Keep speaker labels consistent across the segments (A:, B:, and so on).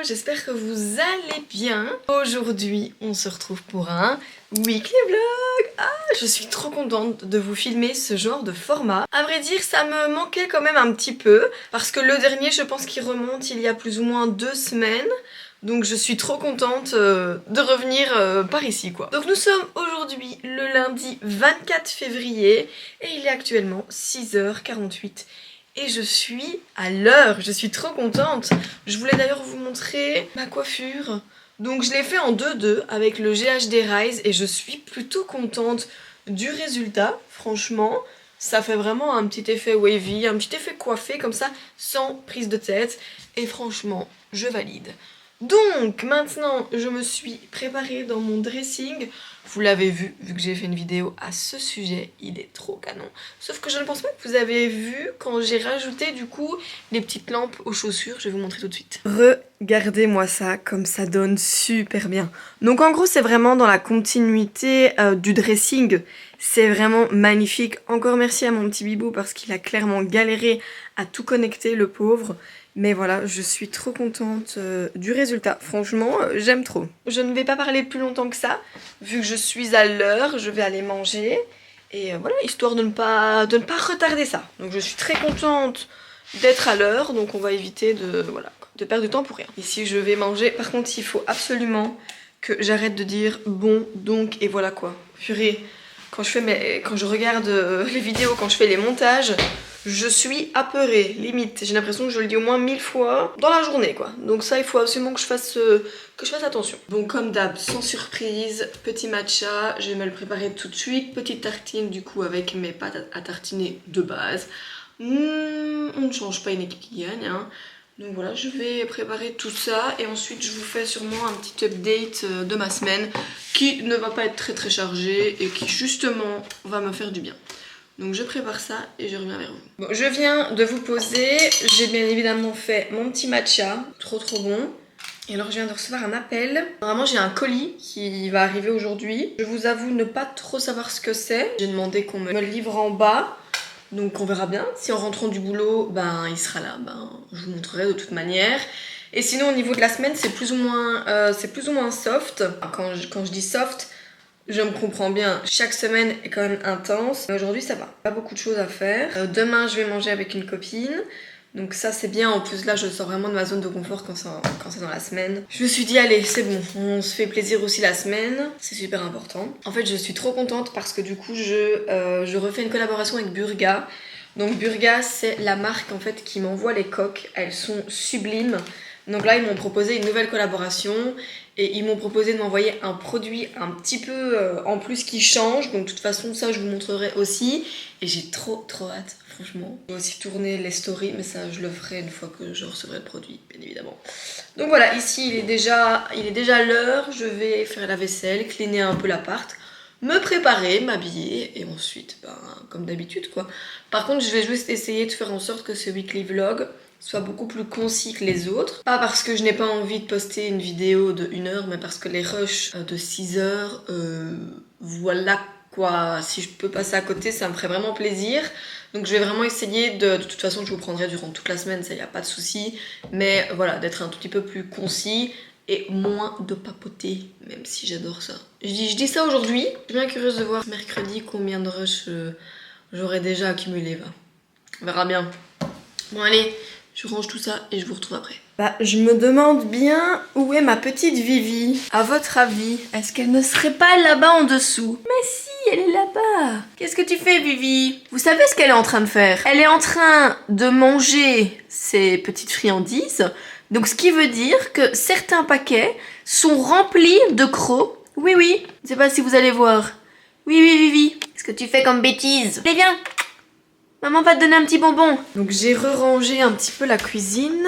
A: j'espère que vous allez bien. Aujourd'hui, on se retrouve pour un weekly vlog. Je suis trop contente de vous filmer ce genre de format. À vrai dire, ça me manquait quand même un petit peu, parce que le dernier, je pense qu'il remonte il y a plus ou moins 2 semaines. Donc je suis trop contente de revenir par ici quoi. Donc nous sommes aujourd'hui le lundi 24 février et il est actuellement 6h48. Et je suis à l'heure, je suis trop contente. Je voulais d'ailleurs vous montrer ma coiffure. Donc je l'ai fait en 2-2 avec le GHD Rise et je suis plutôt contente du résultat. Franchement, ça fait vraiment un petit effet wavy, un petit effet coiffé comme ça, sans prise de tête. Et franchement, je valide. Donc maintenant je me suis préparée dans mon dressing. Vous l'avez vu que j'ai fait une vidéo à ce sujet, il est trop canon. Sauf que je ne pense pas que vous avez vu quand j'ai rajouté du coup les petites lampes aux chaussures. Je vais vous montrer tout de suite. Regardez-moi ça, comme ça donne super bien. Donc en gros c'est vraiment dans la continuité du dressing. C'est vraiment magnifique. Encore merci à mon petit bibou parce qu'il a clairement galéré à tout connecter, le pauvre. Mais voilà, je suis trop contente du résultat. Franchement, j'aime trop. Je ne vais pas parler plus longtemps que ça. Vu que je suis à l'heure, je vais aller manger. Et voilà, histoire de ne pas retarder ça. Donc je suis très contente d'être à l'heure. Donc on va éviter de perdre du temps pour rien. Ici, je vais manger. Par contre, il faut absolument que j'arrête de dire bon, donc, et voilà quoi. Purée, quand je regarde les vidéos, quand je fais les montages, je suis apeurée, limite. J'ai l'impression que je le dis au moins 1000 fois dans la journée, quoi. Donc ça, il faut absolument que je fasse attention. Bon, comme d'hab, sans surprise, petit matcha. Je vais me le préparer tout de suite. Petite tartine, du coup, avec mes pâtes à tartiner de base. On ne change pas une équipe qui gagne, hein. Donc voilà, je vais préparer tout ça et ensuite je vous fais sûrement un petit update de ma semaine qui ne va pas être très chargée et qui justement va me faire du bien. Donc je prépare ça et je reviens vers vous. Bon, je viens de vous poser, j'ai bien évidemment fait mon petit matcha, trop bon. Et alors je viens de recevoir un appel. Vraiment j'ai un colis qui va arriver aujourd'hui. Je vous avoue ne pas trop savoir ce que c'est. J'ai demandé qu'on me le livre en bas. Donc on verra bien. Si en rentrant du boulot, ben il sera là. Ben je vous montrerai de toute manière. Et sinon au niveau de la semaine c'est plus ou moins soft. Quand je dis soft, je me comprends bien, chaque semaine est quand même intense. Mais aujourd'hui ça va, pas beaucoup de choses à faire. Demain je vais manger avec une copine. Donc ça c'est bien, en plus là je sors vraiment de ma zone de confort quand c'est dans la semaine. Je me suis dit allez c'est bon, on se fait plaisir aussi la semaine, c'est super important. En fait je suis trop contente parce que du coup je refais une collaboration avec Burga. Donc Burga c'est la marque en fait qui m'envoie les coques, elles sont sublimes. Donc là ils m'ont proposé une nouvelle collaboration et ils m'ont proposé de m'envoyer un produit un petit peu en plus qui change. Donc de toute façon ça je vous montrerai aussi et j'ai trop hâte. Franchement, je vais aussi tourner les stories, mais ça je le ferai une fois que je recevrai le produit, bien évidemment. Donc voilà, ici il est déjà l'heure, je vais faire la vaisselle, cleaner un peu l'appart, me préparer, m'habiller, et ensuite, ben, comme d'habitude quoi. Par contre, je vais juste essayer de faire en sorte que ce weekly vlog soit beaucoup plus concis que les autres. Pas parce que je n'ai pas envie de poster une vidéo de 1 heure, mais parce que les rushs de 6 heures, voilà quoi. Si je peux passer à côté, ça me ferait vraiment plaisir. Donc je vais vraiment essayer de toute façon je vous prendrai durant toute la semaine, ça y a pas de souci. Mais voilà, d'être un tout petit peu plus concis et moins de papoter, même si j'adore ça. Je dis ça aujourd'hui. Je suis bien curieuse de voir mercredi combien de rushs j'aurai déjà accumulé. On verra bien. Bon allez, je range tout ça et je vous retrouve après. Bah, je me demande bien où est ma petite Vivi. À votre avis, est-ce qu'elle ne serait pas là-bas en dessous? Mais si, elle est là-bas. Qu'est-ce que tu fais, Vivi? Vous savez ce qu'elle est en train de faire? Elle est en train de manger ses petites friandises. Donc ce qui veut dire que certains paquets sont remplis de crocs. Oui, je ne sais pas si vous allez voir. Oui, Vivi. Qu'est-ce que tu fais comme bêtise? Allez, viens. Maman va te donner un petit bonbon. Donc j'ai rangé un petit peu la cuisine.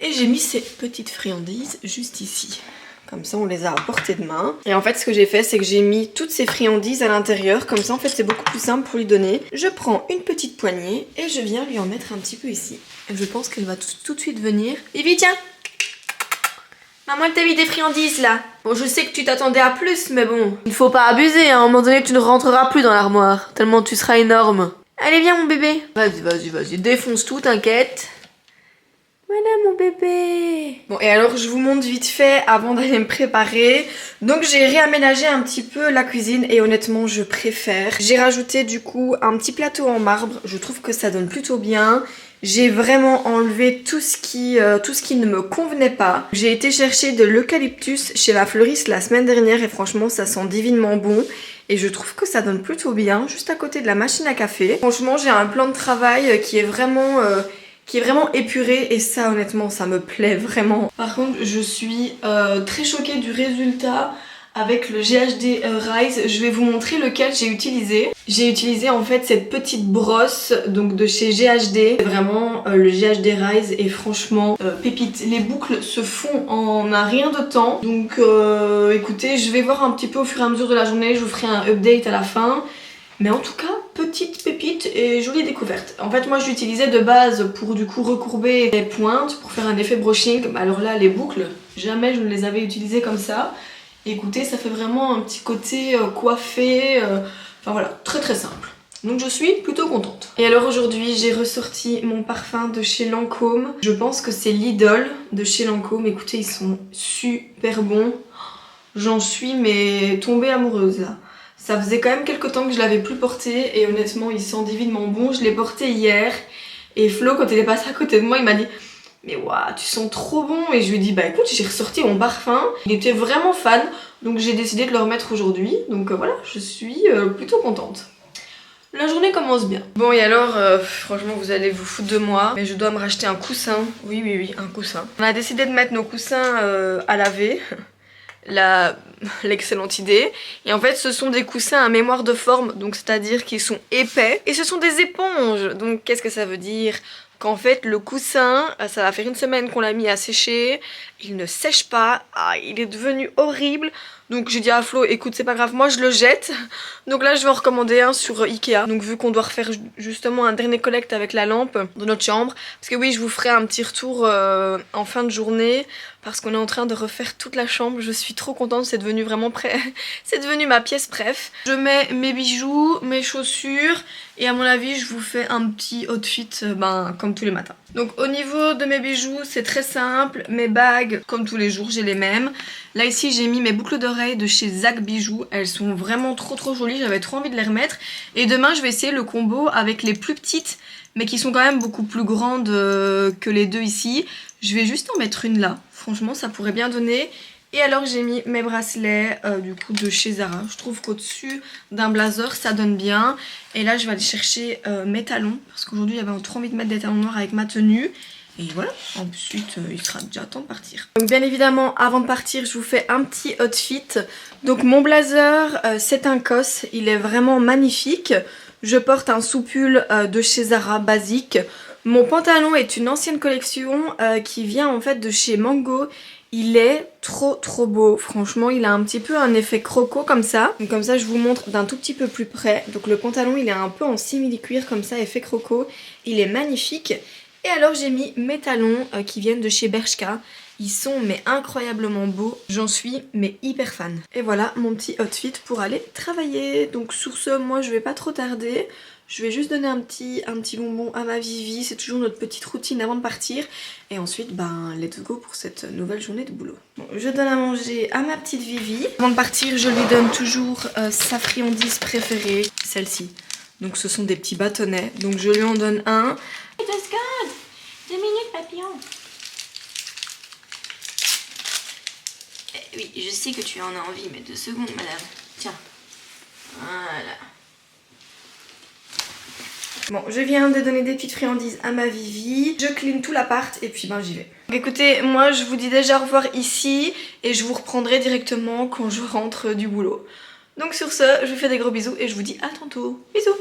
A: Et j'ai mis ces petites friandises juste ici. Comme ça, on les a à portée de main. Et en fait, ce que j'ai fait, c'est que j'ai mis toutes ces friandises à l'intérieur. Comme ça, en fait, c'est beaucoup plus simple pour lui donner. Je prends une petite poignée et je viens lui en mettre un petit peu ici. Et je pense qu'elle va tout de suite venir. Vivi, tiens! Maman, elle t'a mis des friandises, là. Bon, je sais que tu t'attendais à plus, mais bon. Il ne faut pas abuser, hein. À un moment donné, tu ne rentreras plus dans l'armoire. Tellement tu seras énorme. Allez, viens, mon bébé. Vas-y. Défonce tout, t'inquiète. Voilà mon bébé. Bon, et alors je vous montre vite fait avant d'aller me préparer. Donc j'ai réaménagé un petit peu la cuisine et honnêtement je préfère. J'ai rajouté du coup un petit plateau en marbre, je trouve que ça donne plutôt bien. J'ai vraiment enlevé tout ce qui ne me convenait pas. J'ai été chercher de l'eucalyptus chez la fleuriste la semaine dernière et franchement ça sent divinement bon. Et je trouve que ça donne plutôt bien, juste à côté de la machine à café. Franchement j'ai un plan de travail qui est vraiment épuré et ça honnêtement ça me plaît vraiment. Par contre je suis très choquée du résultat avec le GHD Rise. Je vais vous montrer lequel j'ai utilisé. J'ai utilisé en fait cette petite brosse donc de chez GHD. Vraiment le GHD Rise et franchement pépite. Les boucles se font en un rien de temps. Donc écoutez, je vais voir un petit peu au fur et à mesure de la journée. Je vous ferai un update à la fin. Mais en tout cas, petite pépite et jolie découverte. En fait, moi je l'utilisais de base pour du coup recourber les pointes, pour faire un effet brushing. Alors là, les boucles, jamais je ne les avais utilisées comme ça. Et écoutez, ça fait vraiment un petit côté coiffé. Enfin voilà, très très simple. Donc je suis plutôt contente. Et alors aujourd'hui, j'ai ressorti mon parfum de chez Lancôme. Je pense que c'est l'Idole de chez Lancôme. Écoutez, ils sont super bons. J'en suis mais tombée amoureuse là. Ça faisait quand même quelques temps que je l'avais plus porté et honnêtement il sent divinement bon. Je l'ai porté hier et Flo quand il est passé à côté de moi il m'a dit mais waouh tu sens trop bon et je lui ai dit bah écoute j'ai ressorti mon parfum. Il était vraiment fan donc j'ai décidé de le remettre aujourd'hui donc voilà je suis plutôt contente. La journée commence bien. Bon et alors franchement vous allez vous foutre de moi mais je dois me racheter un coussin. Oui un coussin. On a décidé de mettre nos coussins à laver. L'excellente idée. Et en fait ce sont des coussins à mémoire de forme, donc c'est-à-dire qu'ils sont épais et ce sont des éponges. Donc qu'est-ce que ça veut dire? Qu'en fait le coussin, ça va faire une semaine qu'on l'a mis à sécher, il ne sèche pas, il est devenu horrible. Donc j'ai dit à Flo écoute c'est pas grave, moi je le jette. Donc là je vais en recommander un sur Ikea. Donc vu qu'on doit refaire justement un dernier collect avec la lampe de notre chambre, parce que oui je vous ferai un petit retour en fin de journée parce qu'on est en train de refaire toute la chambre. Je suis trop contente, c'est devenu vraiment c'est devenu ma pièce préf. Je mets mes bijoux, mes chaussures et à mon avis je vous fais un petit outfit comme tous les matins. Donc au niveau de mes bijoux c'est très simple, mes bagues comme tous les jours j'ai les mêmes. Là ici j'ai mis mes boucles d'oreilles de chez Zac Bijoux, elles sont vraiment trop jolies, j'avais trop envie de les remettre. Et demain je vais essayer le combo avec les plus petites mais qui sont quand même beaucoup plus grandes que les deux ici. Je vais juste en mettre une là, franchement ça pourrait bien donner. Et alors j'ai mis mes bracelets du coup de chez Zara. Je trouve qu'au-dessus d'un blazer ça donne bien. Et là je vais aller chercher mes talons parce qu'aujourd'hui j'avais trop envie de mettre des talons noirs avec ma tenue. Et voilà, ensuite il sera déjà temps de partir. Donc bien évidemment avant de partir je vous fais un petit outfit. Donc mon blazer c'est un COS, il est vraiment magnifique. Je porte un soupule de chez Zara basique. Mon pantalon est une ancienne collection qui vient en fait de chez Mango. Il est trop beau, franchement il a un petit peu un effet croco comme ça. Donc comme ça je vous montre d'un tout petit peu plus près. Donc le pantalon il est un peu en simili-cuir comme ça, effet croco. Il est magnifique. Et alors j'ai mis mes talons qui viennent de chez Bershka. Ils sont mais incroyablement beaux, j'en suis mais hyper fan. Et voilà mon petit outfit pour aller travailler. Donc sur ce moi je vais pas trop tarder. Je vais juste donner un petit bonbon à ma Vivi, c'est toujours notre petite routine avant de partir. Et ensuite, let's go pour cette nouvelle journée de boulot. Bon, je donne à manger à ma petite Vivi. Avant de partir, je lui donne toujours sa friandise préférée, celle-ci. Donc ce sont des petits bâtonnets, donc je lui en donne un. 2 secondes, 2 minutes papillon. Oui, je sais que tu en as envie, mais 2 secondes madame. Tiens, voilà. Bon, je viens de donner des petites friandises à ma Vivi. Je clean tout l'appart et puis j'y vais. Écoutez, moi je vous dis déjà au revoir ici et je vous reprendrai directement quand je rentre du boulot. Donc sur ce, je vous fais des gros bisous et je vous dis à tantôt. Bisous.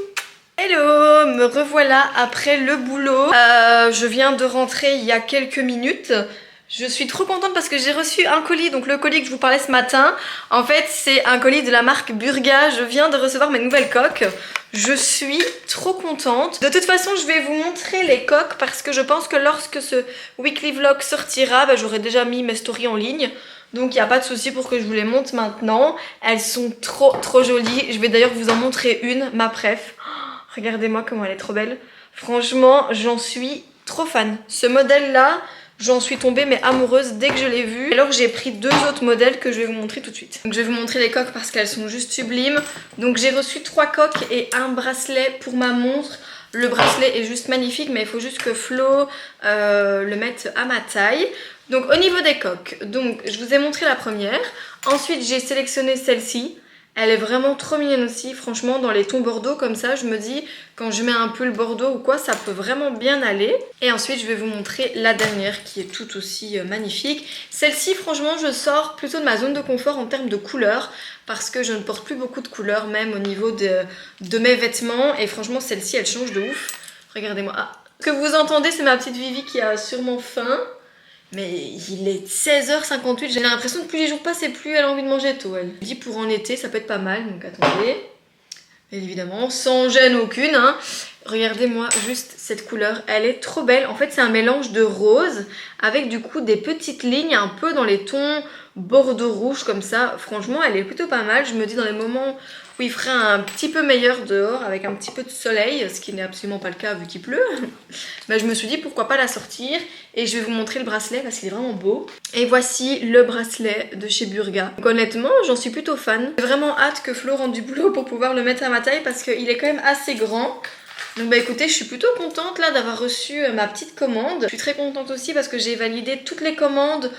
A: Hello, me revoilà après le boulot. Je viens de rentrer il y a quelques minutes. Je suis trop contente parce que j'ai reçu un colis, donc le colis que je vous parlais ce matin. En fait, c'est un colis de la marque Burga. Je viens de recevoir mes nouvelles coques. Je suis trop contente. De toute façon, je vais vous montrer les coques parce que je pense que lorsque ce weekly vlog sortira, j'aurai déjà mis mes stories en ligne. Donc il n'y a pas de souci pour que je vous les montre maintenant. Elles sont trop jolies. Je vais d'ailleurs vous en montrer une, ma préf. Oh, regardez-moi comment elle est trop belle. Franchement, j'en suis trop fan. Ce modèle-là, J'en suis tombée mais amoureuse dès que je l'ai vue. Alors j'ai pris 2 autres modèles que je vais vous montrer tout de suite. Donc je vais vous montrer les coques parce qu'elles sont juste sublimes. Donc j'ai reçu 3 coques et un bracelet pour ma montre. Le bracelet est juste magnifique mais il faut juste que Flo le mette à ma taille. Donc au niveau des coques, donc je vous ai montré la première. Ensuite j'ai sélectionné celle-ci. Elle est vraiment trop mignonne aussi, franchement dans les tons bordeaux comme ça, je me dis quand je mets un pull bordeaux ou quoi, ça peut vraiment bien aller. Et ensuite je vais vous montrer la dernière qui est tout aussi magnifique. Celle-ci franchement je sors plutôt de ma zone de confort en termes de couleurs parce que je ne porte plus beaucoup de couleurs même au niveau de mes vêtements. Et franchement celle-ci elle change de ouf. Regardez-moi. Ah. Ce que vous entendez c'est ma petite Vivi qui a sûrement faim. Mais il est 16h58, j'ai l'impression que plus les jours passent et plus elle a envie de manger tôt. Elle dit pour en été ça peut être pas mal, donc attendez. Et évidemment, sans gêne aucune. Hein. Regardez-moi juste cette couleur, elle est trop belle. En fait c'est un mélange de rose avec du coup des petites lignes un peu dans les tons bordeaux rouge comme ça. Franchement elle est plutôt pas mal, je me dis dans les moments où il ferait un petit peu meilleur dehors avec un petit peu de soleil, ce qui n'est absolument pas le cas vu qu'il pleut. Bah, je me suis dit pourquoi pas la sortir et je vais vous montrer le bracelet parce qu'il est vraiment beau. Et voici le bracelet de chez Burga. Donc honnêtement j'en suis plutôt fan. J'ai vraiment hâte que Flo rentre du boulot pour pouvoir le mettre à ma taille parce qu'il est quand même assez grand. Donc bah écoutez, je suis plutôt contente là d'avoir reçu ma petite commande. Je suis très contente aussi parce que j'ai validé toutes les commandes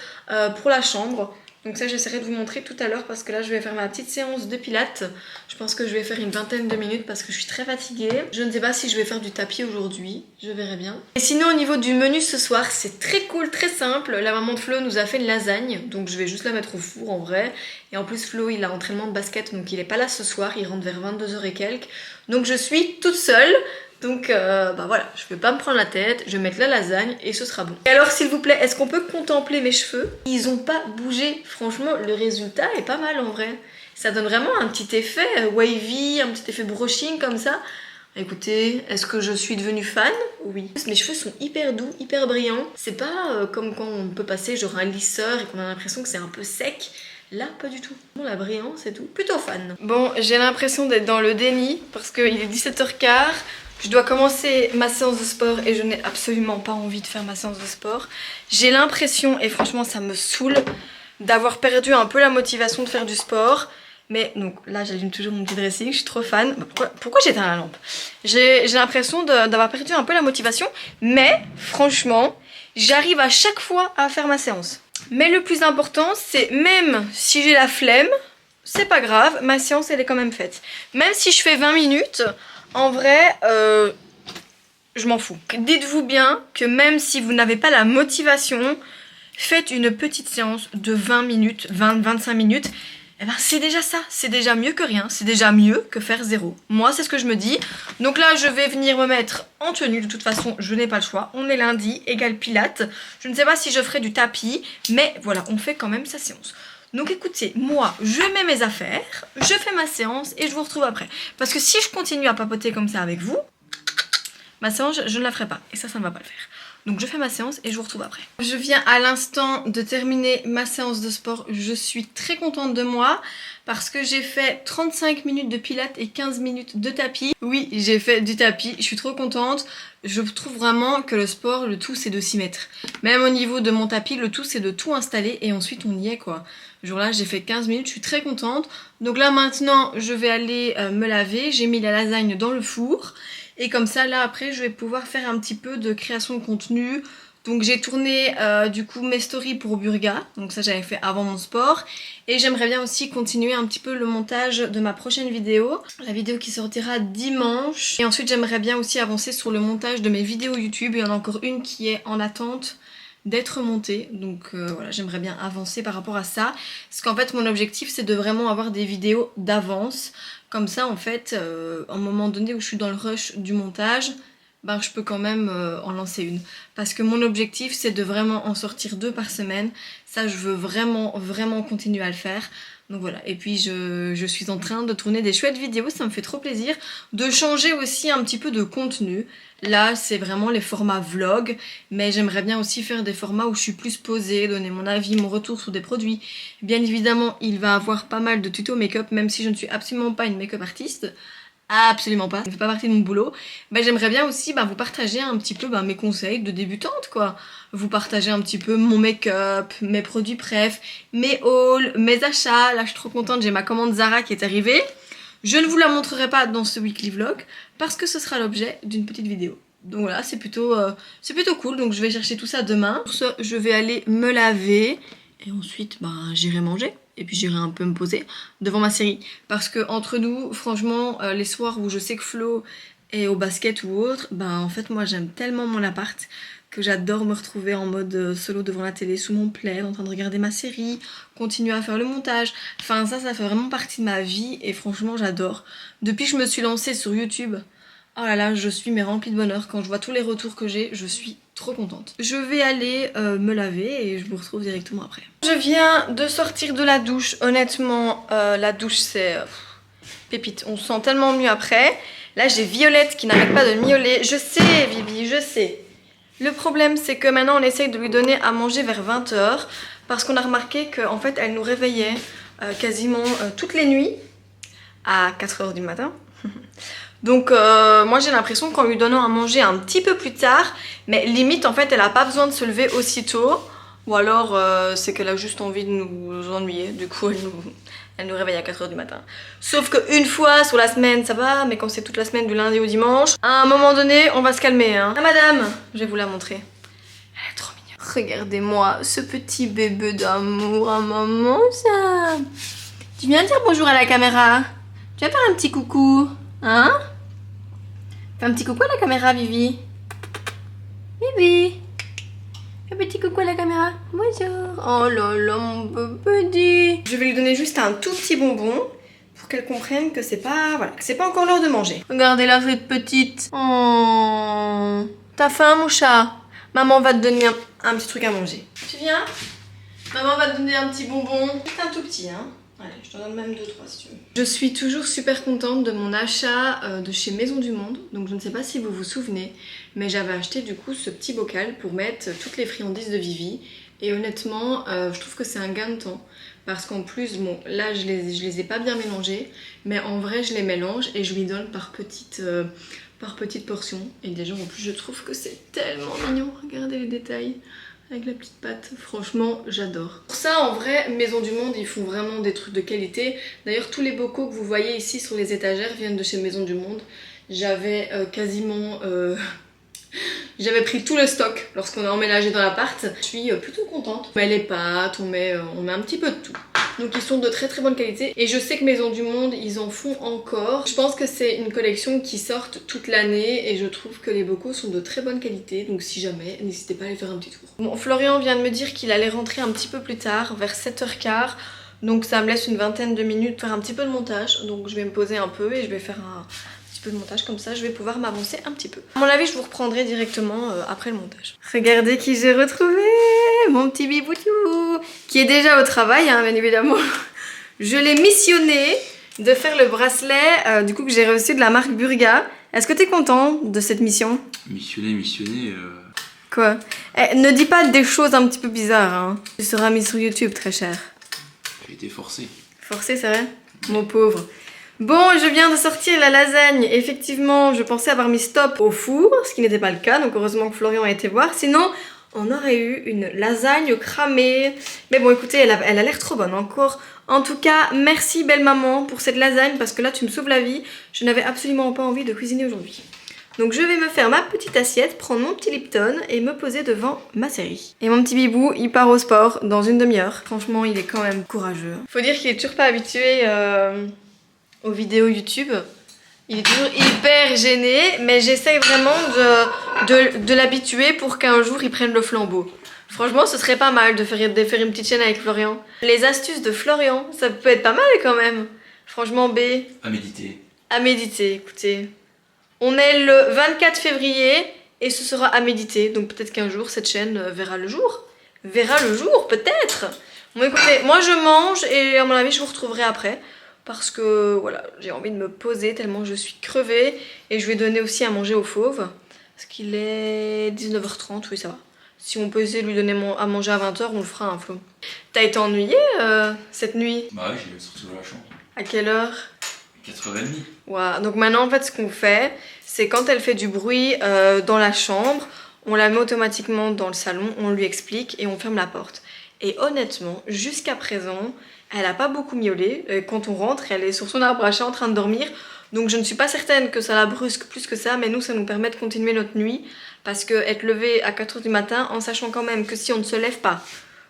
A: pour la chambre. Donc ça j'essaierai de vous montrer tout à l'heure parce que là je vais faire ma petite séance de pilates. Je pense que je vais faire une vingtaine de minutes parce que je suis très fatiguée. Je ne sais pas si je vais faire du tapis aujourd'hui, je verrai bien. Et sinon au niveau du menu ce soir c'est très cool, très simple. La maman de Flo nous a fait une lasagne, donc je vais juste la mettre au four en vrai. Et en plus Flo il a entraînement de basket donc il est pas là ce soir, il rentre vers 22h et quelques. Donc je suis toute seule. Donc bah voilà, je vais pas me prendre la tête, je vais mettre la lasagne et ce sera bon. Et alors s'il vous plaît, est-ce qu'on peut contempler mes cheveux? Ils ont pas bougé, franchement le résultat est pas mal en vrai. Ça donne vraiment un petit effet wavy, un petit effet brushing comme ça. Écoutez, est-ce que je suis devenue fan? Oui. Mes cheveux sont hyper doux, hyper brillants. C'est pas comme quand on peut passer genre un lisseur et qu'on a l'impression que c'est un peu sec. Là, pas du tout. Bon, la brillance et tout. Plutôt fan. Bon, j'ai l'impression d'être dans le déni parce qu'il est 17h15. Je dois commencer ma séance de sport et je n'ai absolument pas envie de faire ma séance de sport. J'ai l'impression, et franchement ça me saoule, d'avoir perdu un peu la motivation de faire du sport. Mais donc là j'allume toujours mon petit dressing, je suis trop fan. Pourquoi j'éteins la lampe? J'ai l'impression d'avoir perdu un peu la motivation. Mais franchement, j'arrive à chaque fois à faire ma séance. Mais le plus important c'est même si j'ai la flemme, c'est pas grave, ma séance elle est quand même faite. Même si je fais 20 minutes... En vrai, je m'en fous. Dites-vous bien que même si vous n'avez pas la motivation, faites une petite séance de 20 minutes, 20-25 minutes. Et ben c'est déjà ça, c'est déjà mieux que rien, c'est déjà mieux que faire zéro. Moi c'est ce que je me dis. Donc là je vais venir me mettre en tenue, de toute façon je n'ai pas le choix. On est lundi, égal pilates. Je ne sais pas si je ferai du tapis, mais voilà, on fait quand même sa séance. Donc écoutez, moi je mets mes affaires, je fais ma séance et je vous retrouve après. Parce que si je continue à papoter comme ça avec vous, ma séance je ne la ferai pas et ça ne va pas le faire. Donc je fais ma séance et je vous retrouve après. Je viens à l'instant de terminer ma séance de sport, je suis très contente de moi parce que j'ai fait 35 minutes de pilates et 15 minutes de tapis. Oui, j'ai fait du tapis, je suis trop contente. Je trouve vraiment que le sport, le tout c'est de s'y mettre. Même au niveau de mon tapis, le tout c'est de tout installer et ensuite on y est quoi. Ce jour-là j'ai fait 15 minutes, je suis très contente. Donc là maintenant je vais aller me laver, j'ai mis la lasagne dans le four. Et comme ça là après je vais pouvoir faire un petit peu de création de contenu. Donc j'ai tourné du coup mes stories pour Burga, donc ça j'avais fait avant mon sport. Et j'aimerais bien aussi continuer un petit peu le montage de ma prochaine vidéo. La vidéo qui sortira dimanche. Et ensuite j'aimerais bien aussi avancer sur le montage de mes vidéos YouTube. Il y en a encore une qui est en attente d'être montée. Donc voilà, j'aimerais bien avancer par rapport à ça. Parce qu'en fait mon objectif c'est de vraiment avoir des vidéos d'avance. Comme ça en fait, à un moment donné où je suis dans le rush du montage, ben, je peux quand même en lancer une. Parce que mon objectif c'est de vraiment en sortir 2 par semaine. Ça je veux vraiment continuer à le faire. Donc voilà, et puis je suis en train de tourner des chouettes vidéos, ça me fait trop plaisir. De changer aussi un petit peu de contenu. Là c'est vraiment les formats vlog, mais j'aimerais bien aussi faire des formats où je suis plus posée, donner mon avis, mon retour sur des produits. Bien évidemment il va y avoir pas mal de tutos make-up, même si je ne suis absolument pas une make-up artiste. absolument pas, ça ne fait pas partie de mon boulot, j'aimerais bien aussi vous partager un petit peu mes conseils de débutante quoi. Vous partager un petit peu mon make-up, mes produits préf, mes hauls, mes achats. Là je suis trop contente, j'ai ma commande Zara qui est arrivée. Je ne vous la montrerai pas dans ce weekly vlog parce que ce sera l'objet d'une petite vidéo. Donc voilà, c'est plutôt cool, donc je vais chercher tout ça demain. Pour ça, je vais aller me laver et ensuite j'irai manger. Et puis j'irai un peu me poser devant ma série. Parce que entre nous, franchement, les soirs où je sais que Flo est au basket ou autre, en fait moi j'aime tellement mon appart que j'adore me retrouver en mode solo devant la télé sous mon plaid, en train de regarder ma série, continuer à faire le montage. Enfin ça fait vraiment partie de ma vie et franchement j'adore. Depuis que je me suis lancée sur YouTube, oh là là, je suis remplie de bonheur. Quand je vois tous les retours que j'ai, je suis trop contente. Je vais aller me laver et je vous retrouve directement après. Je viens de sortir de la douche. Honnêtement, la douche c'est pépite. On se sent tellement mieux après. Là, j'ai Violette qui n'arrête pas de miauler. Je sais, Vivi, je sais. Le problème, c'est que maintenant, on essaye de lui donner à manger vers 20 h parce qu'on a remarqué qu'en fait, elle nous réveillait quasiment toutes les nuits à 4 h du matin. Donc moi j'ai l'impression qu'en lui donnant à manger un petit peu plus tard, mais limite en fait elle a pas besoin de se lever aussitôt, ou alors c'est qu'elle a juste envie de nous ennuyer, du coup elle nous réveille à 4 h du matin. Sauf qu'une fois sur la semaine ça va, mais quand c'est toute la semaine du lundi au dimanche, à un moment donné on va se calmer hein. Ah madame, je vais vous la montrer. Elle est trop mignonne. Regardez-moi ce petit bébé d'amour à maman ça. Tu viens dire bonjour à la caméra? Tu viens faire un petit coucou? Hein? Fais un petit coucou à la caméra, Vivi. Vivi. Fais un petit coucou à la caméra. Bonjour. Oh là là, mon bébé. Je vais lui donner juste un tout petit bonbon pour qu'elle comprenne que c'est pas, voilà, que c'est pas encore l'heure de manger. Regardez-la, cette petite. Oh. T'as faim, mon chat? Maman va te donner un petit truc à manger. Tu viens? Maman va te donner un petit bonbon. C'est un tout petit, hein. Allez, je t'en donne même 2-3 si tu veux. Je suis toujours super contente de mon achat de chez Maison du Monde. Donc je ne sais pas si vous vous souvenez, mais j'avais acheté du coup ce petit bocal pour mettre toutes les friandises de Vivi. Et honnêtement, je trouve que c'est un gain de temps. Parce qu'en plus, bon, là je les ai pas bien mélangés, mais en vrai je les mélange et je lui donne par petites portions. Et déjà en plus je trouve que c'est tellement mignon. Regardez les détails. Avec la petite pâte, franchement j'adore. Pour ça en vrai, Maison du Monde ils font vraiment des trucs de qualité. D'ailleurs tous les bocaux que vous voyez ici sur les étagères viennent de chez Maison du Monde. J'avais quasiment... J'avais pris tout le stock lorsqu'on a emménagé dans l'appart. Je suis plutôt contente. On met les pâtes, on met un petit peu de tout. Donc ils sont de très très bonne qualité. Et je sais que Maison du Monde, ils en font encore. Je pense que c'est une collection qui sort toute l'année. Et je trouve que les bocaux sont de très bonne qualité. Donc si jamais, n'hésitez pas à aller faire un petit tour. Bon, Florian vient de me dire qu'il allait rentrer un petit peu plus tard, vers 7 h 15. Donc ça me laisse une vingtaine de minutes pour faire un petit peu de montage. Donc je vais me poser un peu et je vais faire un peu de montage, comme ça je vais pouvoir m'avancer un petit peu. À mon avis je vous reprendrai directement après le montage. Regardez qui j'ai retrouvé, mon petit biboutou, qui est déjà au travail hein, bien évidemment. Je l'ai missionné de faire le bracelet du coup que j'ai reçu de la marque Burga. Est-ce que t'es content de cette mission?
B: Missionné.
A: Quoi? Ne dis pas des choses un petit peu bizarres hein. Tu seras mis sur YouTube très cher.
B: J'ai été forcé.
A: Forcé c'est vrai? Mon pauvre. Bon, je viens de sortir la lasagne. Effectivement, je pensais avoir mis stop au four, ce qui n'était pas le cas. Donc heureusement que Florian a été voir. Sinon, on aurait eu une lasagne cramée. Mais bon, écoutez, elle a l'air trop bonne encore. En tout cas, merci belle maman pour cette lasagne parce que là, tu me sauves la vie. Je n'avais absolument pas envie de cuisiner aujourd'hui. Donc je vais me faire ma petite assiette, prendre mon petit Lipton et me poser devant ma série. Et mon petit bibou, il part au sport dans une demi-heure. Franchement, il est quand même courageux. Faut dire qu'il est toujours pas habitué... aux vidéos YouTube. Il est toujours hyper gêné, mais j'essaye vraiment de l'habituer pour qu'un jour il prenne le flambeau. Franchement, ce serait pas mal de faire une petite chaîne avec Florian. Les astuces de Florian, ça peut être pas mal quand même. Franchement, B.
B: À méditer.
A: À méditer, écoutez. On est le 24 février et ce sera à méditer. Donc peut-être qu'un jour, cette chaîne verra le jour. Verra le jour, peut-être. Bon, écoutez, moi je mange et à mon avis, je vous retrouverai après. Parce que voilà, j'ai envie de me poser tellement je suis crevée. Et je vais donner aussi à manger au fauve. Parce qu'il est 19 h 30, oui ça va. Si on peut essayer de lui donner à manger à 20 h, on le fera un Flo. T'as été ennuyée cette nuit?
B: Bah oui, j'ai sorti de la chambre.
A: À quelle heure?
B: 4h30.
A: Voilà, donc maintenant en fait ce qu'on fait, c'est quand elle fait du bruit dans la chambre, on la met automatiquement dans le salon, on lui explique et on ferme la porte. Et honnêtement, jusqu'à présent, elle n'a pas beaucoup miaulé. Quand on rentre, elle est sur son arbre à chat en train de dormir. Donc je ne suis pas certaine que ça la brusque plus que ça, mais nous ça nous permet de continuer notre nuit. Parce que être levé à 4h du matin, en sachant quand même que si on ne se lève pas,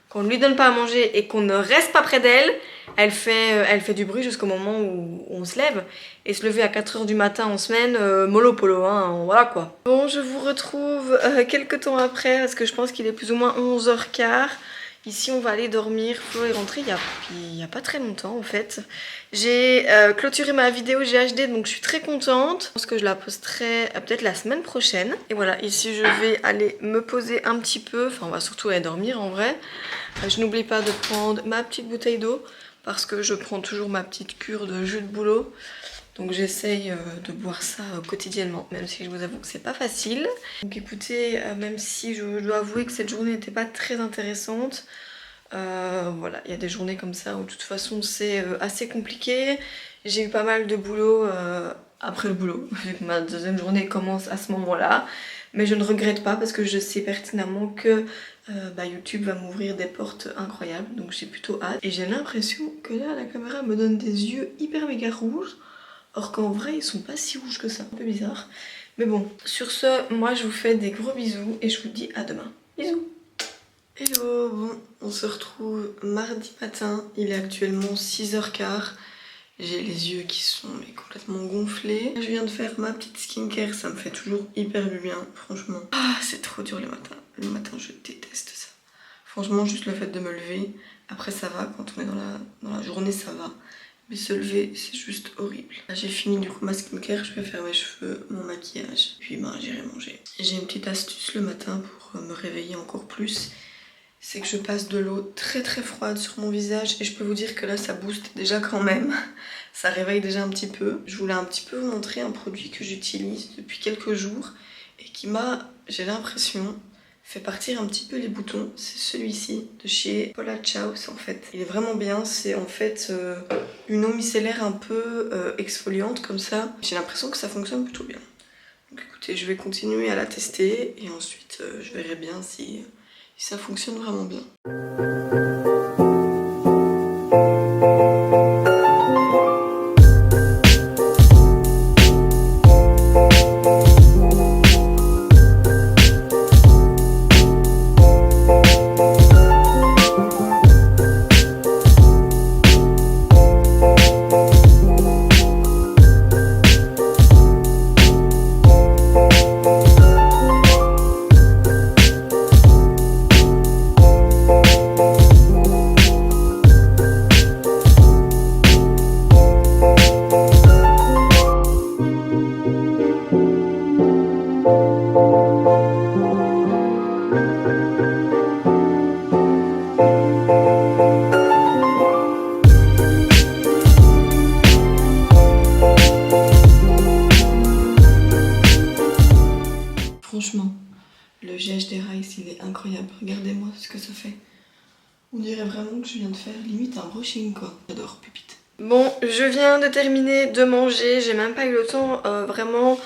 A: qu'on ne lui donne pas à manger et qu'on ne reste pas près d'elle, elle fait du bruit jusqu'au moment où on se lève. Et se lever à 4h du matin en semaine, mollo polo, hein, voilà quoi. Bon, je vous retrouve quelques temps après, parce que je pense qu'il est plus ou moins 11h15. Ici, on va aller dormir. Flo est rentré il y a pas très longtemps en fait. J'ai clôturé ma vidéo GHD, donc je suis très contente. Je pense que je la posterai peut-être la semaine prochaine. Et voilà, ici je vais aller me poser un petit peu. Enfin, on va surtout aller dormir en vrai. Je n'oublie pas de prendre ma petite bouteille d'eau parce que je prends toujours ma petite cure de jus de bouleau. Donc j'essaye de boire ça quotidiennement, même si je vous avoue que c'est pas facile. Donc écoutez, même si je dois avouer que cette journée n'était pas très intéressante, voilà, il y a des journées comme ça où de toute façon c'est assez compliqué. J'ai eu pas mal de boulot après le boulot, vu que ma deuxième journée commence à ce moment-là. Mais je ne regrette pas parce que je sais pertinemment que YouTube va m'ouvrir des portes incroyables, donc j'ai plutôt hâte. Et j'ai l'impression que là la caméra me donne des yeux hyper méga rouges. Or qu'en vrai ils sont pas si rouges que ça, un peu bizarre. Mais bon, sur ce, moi je vous fais des gros bisous et je vous dis à demain. Bisous. Hello, bon, on se retrouve mardi matin, il est actuellement 6h15. J'ai les yeux qui sont complètement gonflés. Je viens de faire ma petite skincare, ça me fait toujours hyper du bien, franchement. Ah, c'est trop dur le matin. Le matin, je déteste ça. Franchement, juste le fait de me lever, après ça va, quand on est dans la journée, ça va. Mais se lever, c'est juste horrible. J'ai fini du coup ma skincare, je vais faire mes cheveux, mon maquillage, puis j'irai manger. J'ai une petite astuce le matin pour me réveiller encore plus. C'est que je passe de l'eau très très froide sur mon visage et je peux vous dire que là ça booste déjà quand même. Ça réveille déjà un petit peu. Je voulais un petit peu vous montrer un produit que j'utilise depuis quelques jours et qui m'a, j'ai l'impression, fait partir un petit peu les boutons. C'est celui-ci de chez Paula Chows en fait. Il est vraiment bien, c'est en fait une eau micellaire un peu exfoliante comme ça. J'ai l'impression que ça fonctionne plutôt bien. Donc écoutez, je vais continuer à la tester et ensuite je verrai bien si ça fonctionne vraiment bien. Franchement, le GHD Rice il est incroyable, regardez-moi ce que ça fait. On dirait vraiment que je viens de faire limite un brushing quoi. J'adore, pépite. Bon, je viens de terminer de manger, j'ai même pas eu le temps vraiment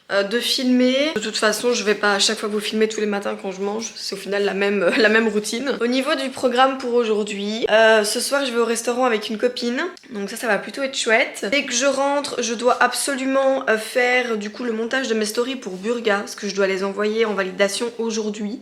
A: de filmer. De toute façon, je vais pas à chaque fois vous filmer tous les matins quand je mange, c'est au final la même routine. Au niveau du programme pour aujourd'hui, ce soir je vais au restaurant avec une copine, donc ça va plutôt être chouette. Dès que je rentre, je dois absolument faire du coup le montage de mes stories pour Burga, parce que je dois les envoyer en validation aujourd'hui.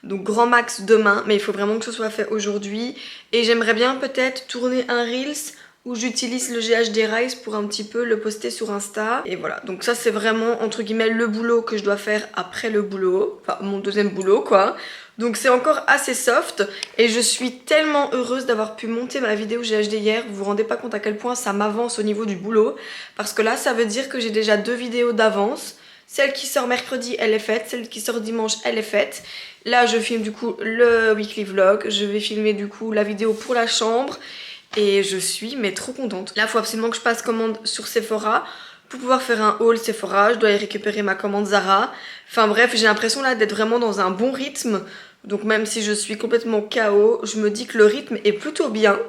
A: Donc grand max demain, mais il faut vraiment que ce soit fait aujourd'hui. Et j'aimerais bien peut-être tourner un Reels où j'utilise le GHD Rice pour un petit peu le poster sur Insta. Et voilà, donc ça c'est vraiment entre guillemets le boulot que je dois faire après le boulot. Enfin mon deuxième boulot quoi. Donc c'est encore assez soft et je suis tellement heureuse d'avoir pu monter ma vidéo GHD hier. Vous vous rendez pas compte à quel point ça m'avance au niveau du boulot. Parce que là ça veut dire que j'ai déjà 2 vidéos d'avance. Celle qui sort mercredi, elle est faite. Celle qui sort dimanche, elle est faite. Là, je filme du coup le weekly vlog. Je vais filmer du coup la vidéo pour la chambre. Et je suis mais trop contente. Là, il faut absolument que je passe commande sur Sephora pour pouvoir faire un haul Sephora. Je dois aller récupérer ma commande Zara. Enfin bref, j'ai l'impression là d'être vraiment dans un bon rythme. Donc même si je suis complètement KO, je me dis que le rythme est plutôt bien.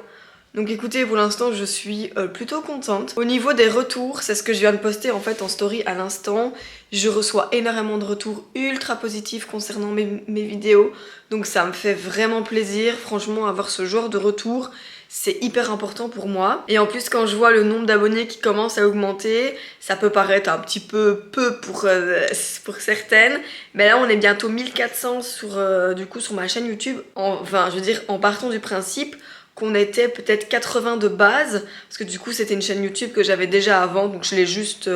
A: Donc écoutez, pour l'instant je suis plutôt contente. Au niveau des retours, c'est ce que je viens de poster en fait en story à l'instant. Je reçois énormément de retours ultra positifs concernant mes vidéos. Donc ça me fait vraiment plaisir. Franchement, avoir ce genre de retour, c'est hyper important pour moi. Et en plus, quand je vois le nombre d'abonnés qui commence à augmenter, ça peut paraître un petit peu pour certaines. Mais là, on est bientôt 1400 du coup, sur ma chaîne YouTube. Enfin, je veux dire, en partant du principe qu'on était peut-être 80 de base, parce que du coup c'était une chaîne YouTube que j'avais déjà avant, donc j'ai juste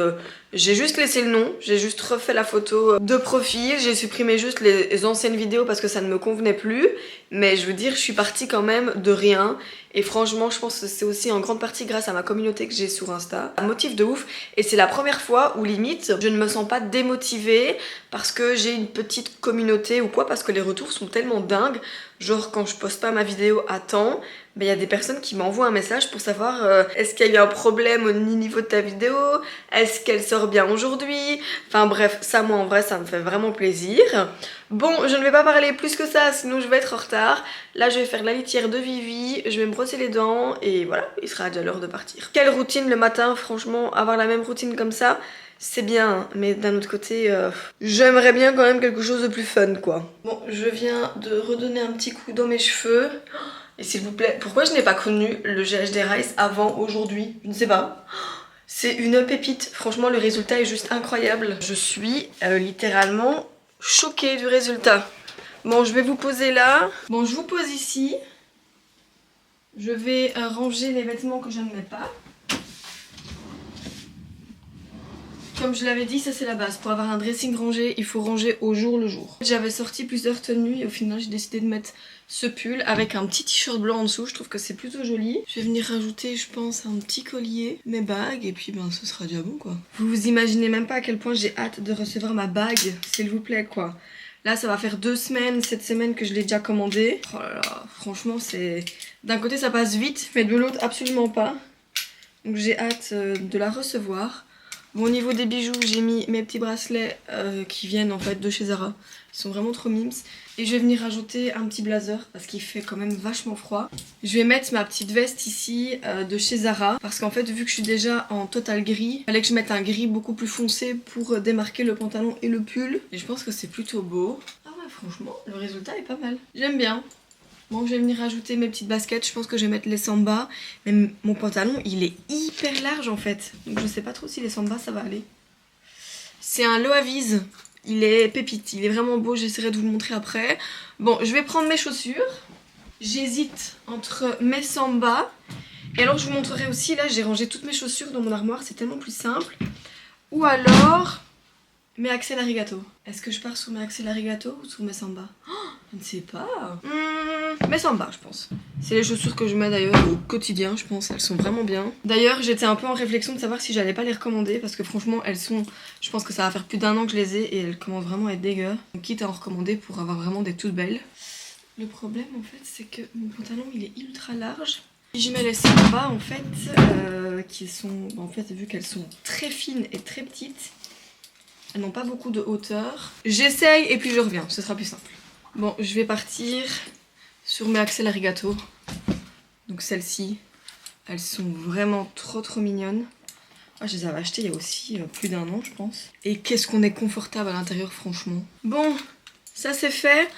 A: laissé le nom, j'ai juste refait la photo de profil, j'ai supprimé juste les anciennes vidéos parce que ça ne me convenait plus, mais je veux dire, je suis partie quand même de rien, et franchement je pense que c'est aussi en grande partie grâce à ma communauté que j'ai sur Insta. Ça me motive de ouf, et c'est la première fois où limite je ne me sens pas démotivée parce que j'ai une petite communauté ou quoi, parce que les retours sont tellement dingues. Genre quand je poste pas ma vidéo à temps, il y a des personnes qui m'envoient un message pour savoir est-ce qu'il y a eu un problème au niveau de ta vidéo, est-ce qu'elle sort bien aujourd'hui, enfin bref, ça moi en vrai ça me fait vraiment plaisir. Bon, je ne vais pas parler plus que ça sinon je vais être en retard. Là je vais faire la litière de Vivi, je vais me brosser les dents et voilà, il sera déjà l'heure de partir. Quelle routine le matin, franchement, avoir la même routine comme ça, c'est bien, mais d'un autre côté, j'aimerais bien quand même quelque chose de plus fun, quoi. Bon, je viens de redonner un petit coup dans mes cheveux. Et s'il vous plaît, pourquoi je n'ai pas connu le GHD Rice avant aujourd'hui? Je ne sais pas. C'est une pépite. Franchement, le résultat est juste incroyable. Je suis littéralement choquée du résultat. Bon, je vais vous poser là. Bon, je vous pose ici. Je vais ranger les vêtements que je ne mets pas. Comme je l'avais dit, ça c'est la base. Pour avoir un dressing rangé, il faut ranger au jour le jour. J'avais sorti plusieurs tenues et au final j'ai décidé de mettre ce pull avec un petit t-shirt blanc en dessous. Je trouve que c'est plutôt joli. Je vais venir rajouter, je pense, un petit collier, mes bagues et puis ben ce sera déjà bon quoi. Vous vous imaginez même pas à quel point j'ai hâte de recevoir ma bague, s'il vous plaît quoi. Là ça va faire 2 semaines, cette semaine que je l'ai déjà commandée. Oh là là, franchement c'est... D'un côté ça passe vite, mais de l'autre absolument pas. Donc j'ai hâte de la recevoir. Bon, au niveau des bijoux, j'ai mis mes petits bracelets qui viennent en fait de chez Zara. Ils sont vraiment trop mimes. Et je vais venir rajouter un petit blazer parce qu'il fait quand même vachement froid. Je vais mettre ma petite veste ici de chez Zara. Parce qu'en fait, vu que je suis déjà en total gris, il fallait que je mette un gris beaucoup plus foncé pour démarquer le pantalon et le pull. Et je pense que c'est plutôt beau. Ah ouais, franchement, le résultat est pas mal. J'aime bien. Bon, je vais venir rajouter mes petites baskets, je pense que je vais mettre les sambas. Mais mon pantalon, il est hyper large en fait. Donc je sais pas trop si les sambas, ça va aller. C'est un Loavies, il est pépite, il est vraiment beau, j'essaierai de vous le montrer après. Bon, je vais prendre mes chaussures. J'hésite entre mes sambas. Et alors je vous montrerai aussi, là j'ai rangé toutes mes chaussures dans mon armoire, c'est tellement plus simple. Ou alors... mes Axel Arigato. Est-ce que je pars sur mes Axel Arigato ou sur mes sambas? Je ne sais pas. Mes sambas, je pense. C'est les chaussures que je mets d'ailleurs au quotidien, je pense. Elles sont vraiment bien. D'ailleurs, j'étais un peu en réflexion de savoir si j'allais pas les recommander parce que franchement, elles sont... Je pense que ça va faire plus d'1 an que je les ai et elles commencent vraiment à être dégueu. Donc quitte à en recommander pour avoir vraiment des toutes belles. Le problème, en fait, c'est que mon pantalon, il est ultra large. Si je mets les sambas, en fait, qui sont... en fait, vu qu'elles sont très fines et très petites, elles n'ont pas beaucoup de hauteur. J'essaye et puis je reviens, ce sera plus simple. Bon, je vais partir sur mes Axel Arigato. Donc celles-ci, elles sont vraiment trop mignonnes. Ah, je les avais achetées il y a aussi plus d'1 an, je pense. Et qu'est-ce qu'on est confortable à l'intérieur, franchement. Bon, ça c'est fait.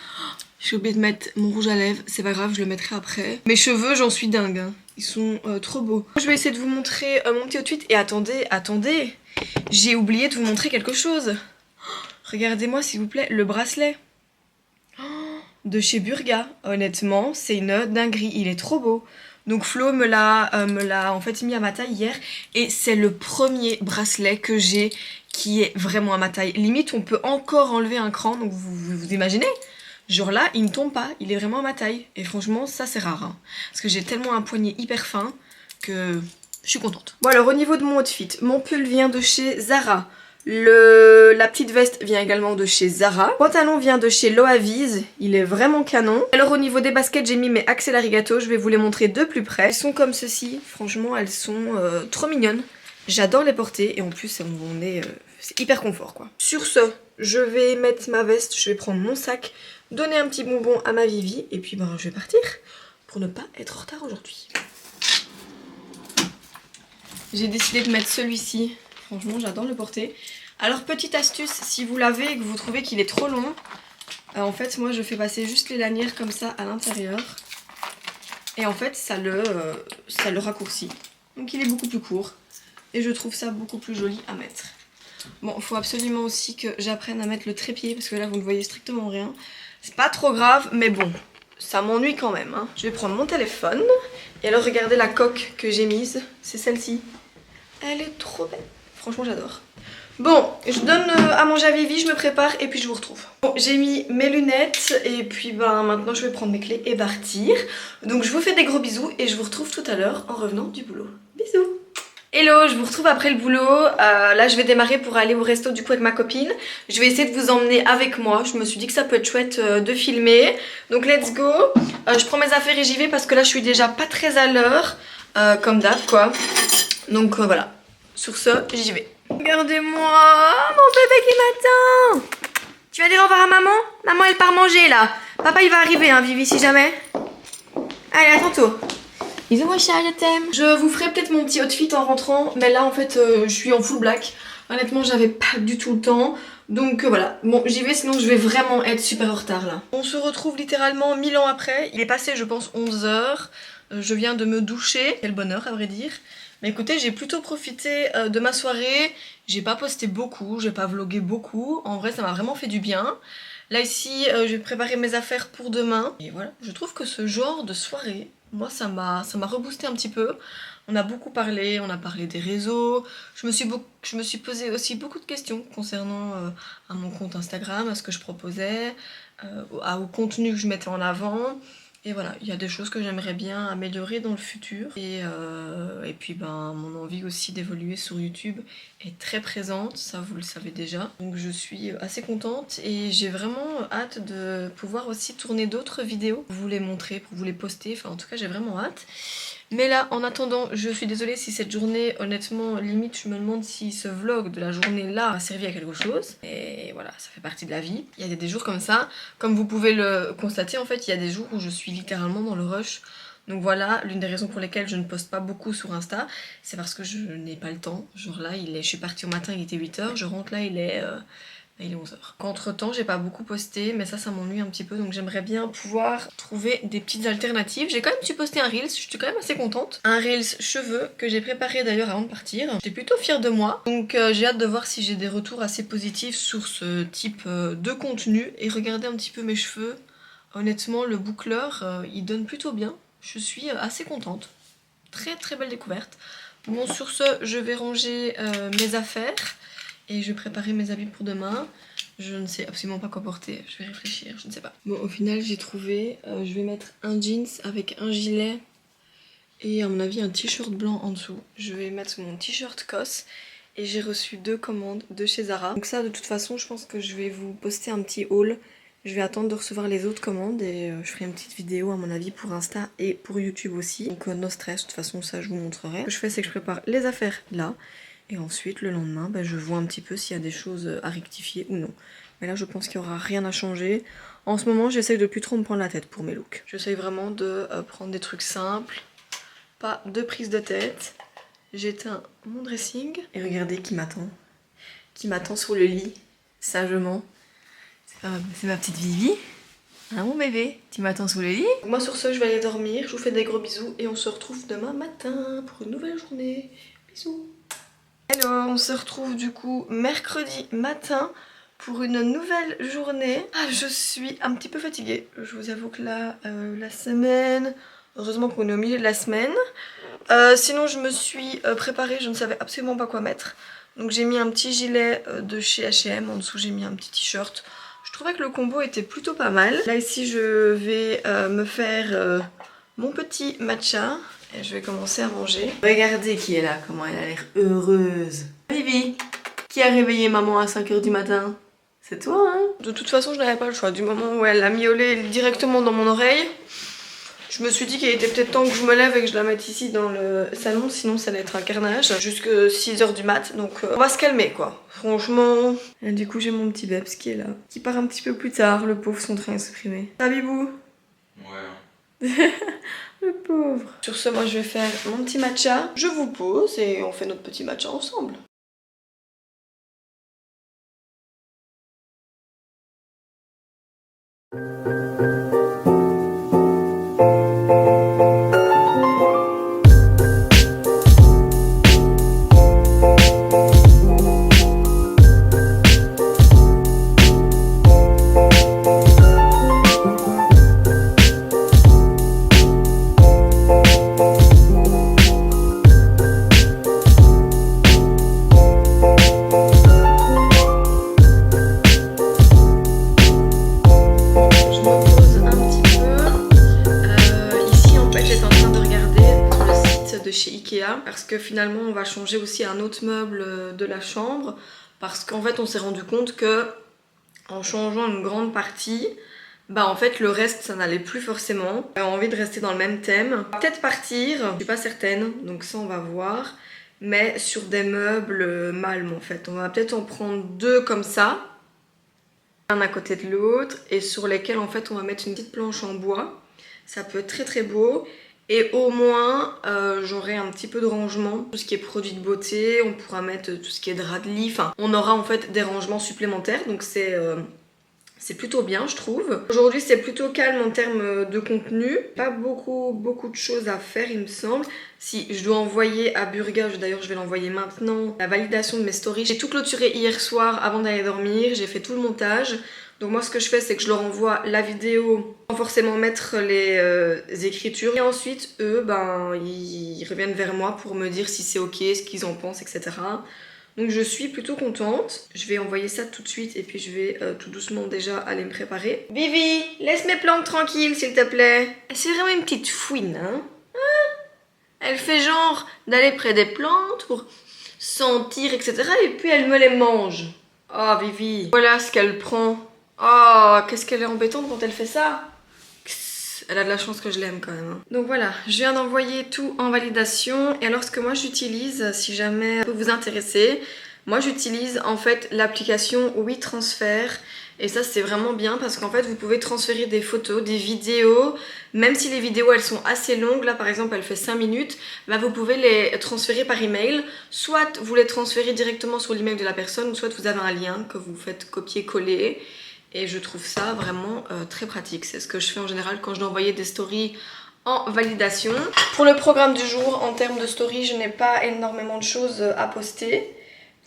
A: J'ai oublié de mettre mon rouge à lèvres, c'est pas grave, je le mettrai après. Mes cheveux, j'en suis dingue, hein. Ils sont trop beaux. Je vais essayer de vous montrer mon petit outfit. Et attendez, j'ai oublié de vous montrer quelque chose. Regardez-moi s'il vous plaît, le bracelet. De chez Burga. Honnêtement, c'est une dinguerie, il est trop beau. Donc Flo me l'a en fait mis à ma taille hier. Et c'est le premier bracelet que j'ai qui est vraiment à ma taille. Limite, on peut encore enlever un cran, donc vous imaginez ? Genre là, il ne tombe pas, il est vraiment à ma taille. Et franchement, ça c'est rare. Hein, parce que j'ai tellement un poignet hyper fin que je suis contente. Bon alors, au niveau de mon outfit, mon pull vient de chez Zara. La petite veste vient également de chez Zara. Le pantalon vient de chez Loavies, il est vraiment canon. Alors au niveau des baskets, j'ai mis mes Axel Arigato, je vais vous les montrer de plus près. Elles sont comme ceci, franchement elles sont trop mignonnes. J'adore les porter et en plus c'est hyper confort quoi. Sur ce, je vais mettre ma veste, je vais prendre mon sac, donner un petit bonbon à ma Vivi et puis ben je vais partir pour ne pas être en retard aujourd'hui. J'ai décidé de mettre celui-ci. Franchement, j'adore le porter. Alors, petite astuce, si vous l'avez et que vous trouvez qu'il est trop long, en fait, moi, je fais passer juste les lanières comme ça à l'intérieur. Et en fait, ça le raccourcit. Donc, il est beaucoup plus court. Et je trouve ça beaucoup plus joli à mettre. Bon, il faut absolument aussi que j'apprenne à mettre le trépied, parce que là, vous ne voyez strictement rien. C'est pas trop grave, mais bon, ça m'ennuie quand même. Hein. Je vais prendre mon téléphone. Et alors, regardez la coque que j'ai mise. C'est celle-ci. Elle est trop belle. Franchement, j'adore. Bon, je donne à manger à Vivi, je me prépare et puis je vous retrouve. Bon, j'ai mis mes lunettes et puis maintenant je vais prendre mes clés et partir. Donc je vous fais des gros bisous et je vous retrouve tout à l'heure en revenant du boulot. Bisous. Hello, je vous retrouve après le boulot. Là je vais démarrer pour aller au resto du coup avec ma copine. Je vais essayer de vous emmener avec moi. Je me suis dit que ça peut être chouette de filmer. Donc let's go. Je prends mes affaires et j'y vais parce que là je suis déjà pas très à l'heure. Comme d'hab quoi. Donc voilà. Sur ce, j'y vais. Regardez-moi, mon bébé qui m'attend. Tu vas dire au revoir à maman? Maman elle part manger là. Papa il va arriver hein Vivi si jamais. Allez à tantôt. Bisous mon chat, je t'aime. Je vous ferai peut-être mon petit outfit en rentrant. Mais là en fait je suis en full black. Honnêtement j'avais pas du tout le temps. Donc voilà, bon j'y vais sinon je vais vraiment être super en retard là. On se retrouve littéralement 1000 ans après. Il est passé je pense 11 h. Je viens de me doucher. Quel bonheur à vrai dire. Mais écoutez, j'ai plutôt profité de ma soirée. J'ai pas posté beaucoup, j'ai pas vlogué beaucoup. En vrai, ça m'a vraiment fait du bien. Là ici, je vais préparer mes affaires pour demain. Et voilà, je trouve que ce genre de soirée, moi ça m'a reboosté un petit peu. On a beaucoup parlé, on a parlé des réseaux. Je me suis posé aussi beaucoup de questions concernant à mon compte Instagram, à ce que je proposais, au contenu que je mettais en avant. Et voilà, il y a des choses que j'aimerais bien améliorer dans le futur. Et puis mon envie aussi d'évoluer sur YouTube est très présente, ça vous le savez déjà. Donc je suis assez contente et j'ai vraiment hâte de pouvoir aussi tourner d'autres vidéos pour vous les montrer, pour vous les poster. Enfin en tout cas j'ai vraiment hâte. Mais là, en attendant, je suis désolée si cette journée, honnêtement, limite, je me demande si ce vlog de la journée-là a servi à quelque chose. Et voilà, ça fait partie de la vie. Il y a des jours comme ça. Comme vous pouvez le constater, en fait, il y a des jours où je suis littéralement dans le rush. Donc voilà, l'une des raisons pour lesquelles je ne poste pas beaucoup sur Insta, c'est parce que je n'ai pas le temps. Genre là, je suis partie au matin, il était 8 h. Je rentre là, il est 11 h. Entre temps, j'ai pas beaucoup posté, mais ça m'ennuie un petit peu, donc j'aimerais bien pouvoir trouver des petites alternatives. J'ai quand même su poster un Reels, je suis quand même assez contente. Un Reels cheveux que j'ai préparé d'ailleurs avant de partir. J'étais plutôt fière de moi, donc j'ai hâte de voir si j'ai des retours assez positifs sur ce type de contenu. Et regardez un petit peu mes cheveux. Honnêtement, le boucleur, il donne plutôt bien. Je suis assez contente. Très très belle découverte. Bon, sur ce, je vais ranger mes affaires. Et je vais préparer mes habits pour demain. Je ne sais absolument pas quoi porter. Je vais réfléchir, je ne sais pas. Bon, au final, j'ai trouvé. Je vais mettre un jeans avec un gilet. Et à mon avis, un t-shirt blanc en dessous. Je vais mettre mon t-shirt COS. Et j'ai reçu 2 commandes de chez Zara. Donc ça, de toute façon, je pense que je vais vous poster un petit haul. Je vais attendre de recevoir les autres commandes. Et je ferai une petite vidéo, à mon avis, pour Insta et pour YouTube aussi. Donc no stress, de toute façon, ça, je vous montrerai. Ce que je fais, c'est que je prépare les affaires là. Et ensuite, le lendemain, je vois un petit peu s'il y a des choses à rectifier ou non. Mais là, je pense qu'il n'y aura rien à changer. En ce moment, j'essaye de plus trop me prendre la tête pour mes looks. J'essaye vraiment de prendre des trucs simples. Pas de prise de tête. J'éteins mon dressing. Et regardez qui m'attend. Qui m'attend sur le lit, sagement. C'est ma petite Vivi. Hein, mon bébé, tu m'attends sous le lit? Moi, sur ce, je vais aller dormir. Je vous fais des gros bisous. Et on se retrouve demain matin pour une nouvelle journée. Bisous. Hello, on se retrouve du coup mercredi matin pour une nouvelle journée. Je suis un petit peu fatiguée, je vous avoue que là, la semaine, heureusement qu'on est au milieu de la semaine. Sinon je me suis préparée, je ne savais absolument pas quoi mettre. Donc j'ai mis un petit gilet de chez H&M, en dessous j'ai mis un petit t-shirt. Je trouvais que le combo était plutôt pas mal. Là ici je vais me faire mon petit matcha. Et je vais commencer à manger. Regardez qui est là, comment elle a l'air heureuse. Vivi, qui a réveillé maman à 5 h du matin? C'est toi, hein? De toute façon, je n'avais pas le choix. Du moment où elle a miaulé directement dans mon oreille, je me suis dit qu'il était peut-être temps que je me lève et que je la mette ici dans le salon. Sinon, ça allait être un carnage. Jusque 6 h du mat. Donc, on va se calmer, quoi. Franchement. Et du coup, j'ai mon petit Bebs qui est là. Qui part un petit peu plus tard. Le pauvre, son train est supprimé. Ça, Bibou?
B: Ouais.
A: Le pauvre. Sur ce, moi je vais faire mon petit matcha. Je vous pose et on fait notre petit matcha ensemble. Chez Ikea parce que finalement on va changer aussi un autre meuble de la chambre parce qu'en fait on s'est rendu compte que en changeant une grande partie bah en fait le reste ça n'allait plus forcément. J'ai envie de rester dans le même thème. Peut-être partir, je suis pas certaine donc ça on va voir, mais sur des meubles Malm en fait. On va peut-être en prendre deux comme ça, un à côté de l'autre et sur lesquels en fait on va mettre une petite planche en bois. Ça peut être très très beau. Et au moins, j'aurai un petit peu de rangement. Tout ce qui est produits de beauté, on pourra mettre tout ce qui est drap de lit. Enfin, on aura en fait des rangements supplémentaires. Donc c'est plutôt bien, je trouve. Aujourd'hui, c'est plutôt calme en termes de contenu. Pas beaucoup de choses à faire, il me semble. Si, je dois envoyer à Burga, d'ailleurs je vais l'envoyer maintenant, la validation de mes stories. J'ai tout clôturé hier soir avant d'aller dormir. J'ai fait tout le montage. Donc moi ce que je fais c'est que je leur envoie la vidéo sans forcément mettre les écritures et ensuite eux ben ils reviennent vers moi pour me dire si c'est ok, ce qu'ils en pensent, etc. Donc je suis plutôt contente. Je vais envoyer ça tout de suite et puis je vais tout doucement déjà aller me préparer. Vivi, laisse mes plantes tranquilles s'il te plaît. C'est vraiment une petite fouine hein. Elle fait genre d'aller près des plantes pour sentir, etc. et puis elle me les mange. Oh Vivi, voilà ce qu'elle prend. Oh, qu'est-ce qu'elle est embêtante quand elle fait ça. Elle a de la chance que je l'aime quand même. Donc voilà, je viens d'envoyer tout en validation. Et alors ce que moi j'utilise, si jamais ça peut vous intéresser, moi j'utilise en fait l'application WeTransfer. Et ça c'est vraiment bien parce qu'en fait vous pouvez transférer des photos, des vidéos. Même si les vidéos elles sont assez longues, là par exemple elle fait 5 minutes, bah, vous pouvez les transférer par email. Soit vous les transférez directement sur l'email de la personne, ou soit vous avez un lien que vous faites copier-coller. Et je trouve ça vraiment très pratique. C'est ce que je fais en général quand je dois envoyer des stories en validation. Pour le programme du jour, en termes de story, je n'ai pas énormément de choses à poster.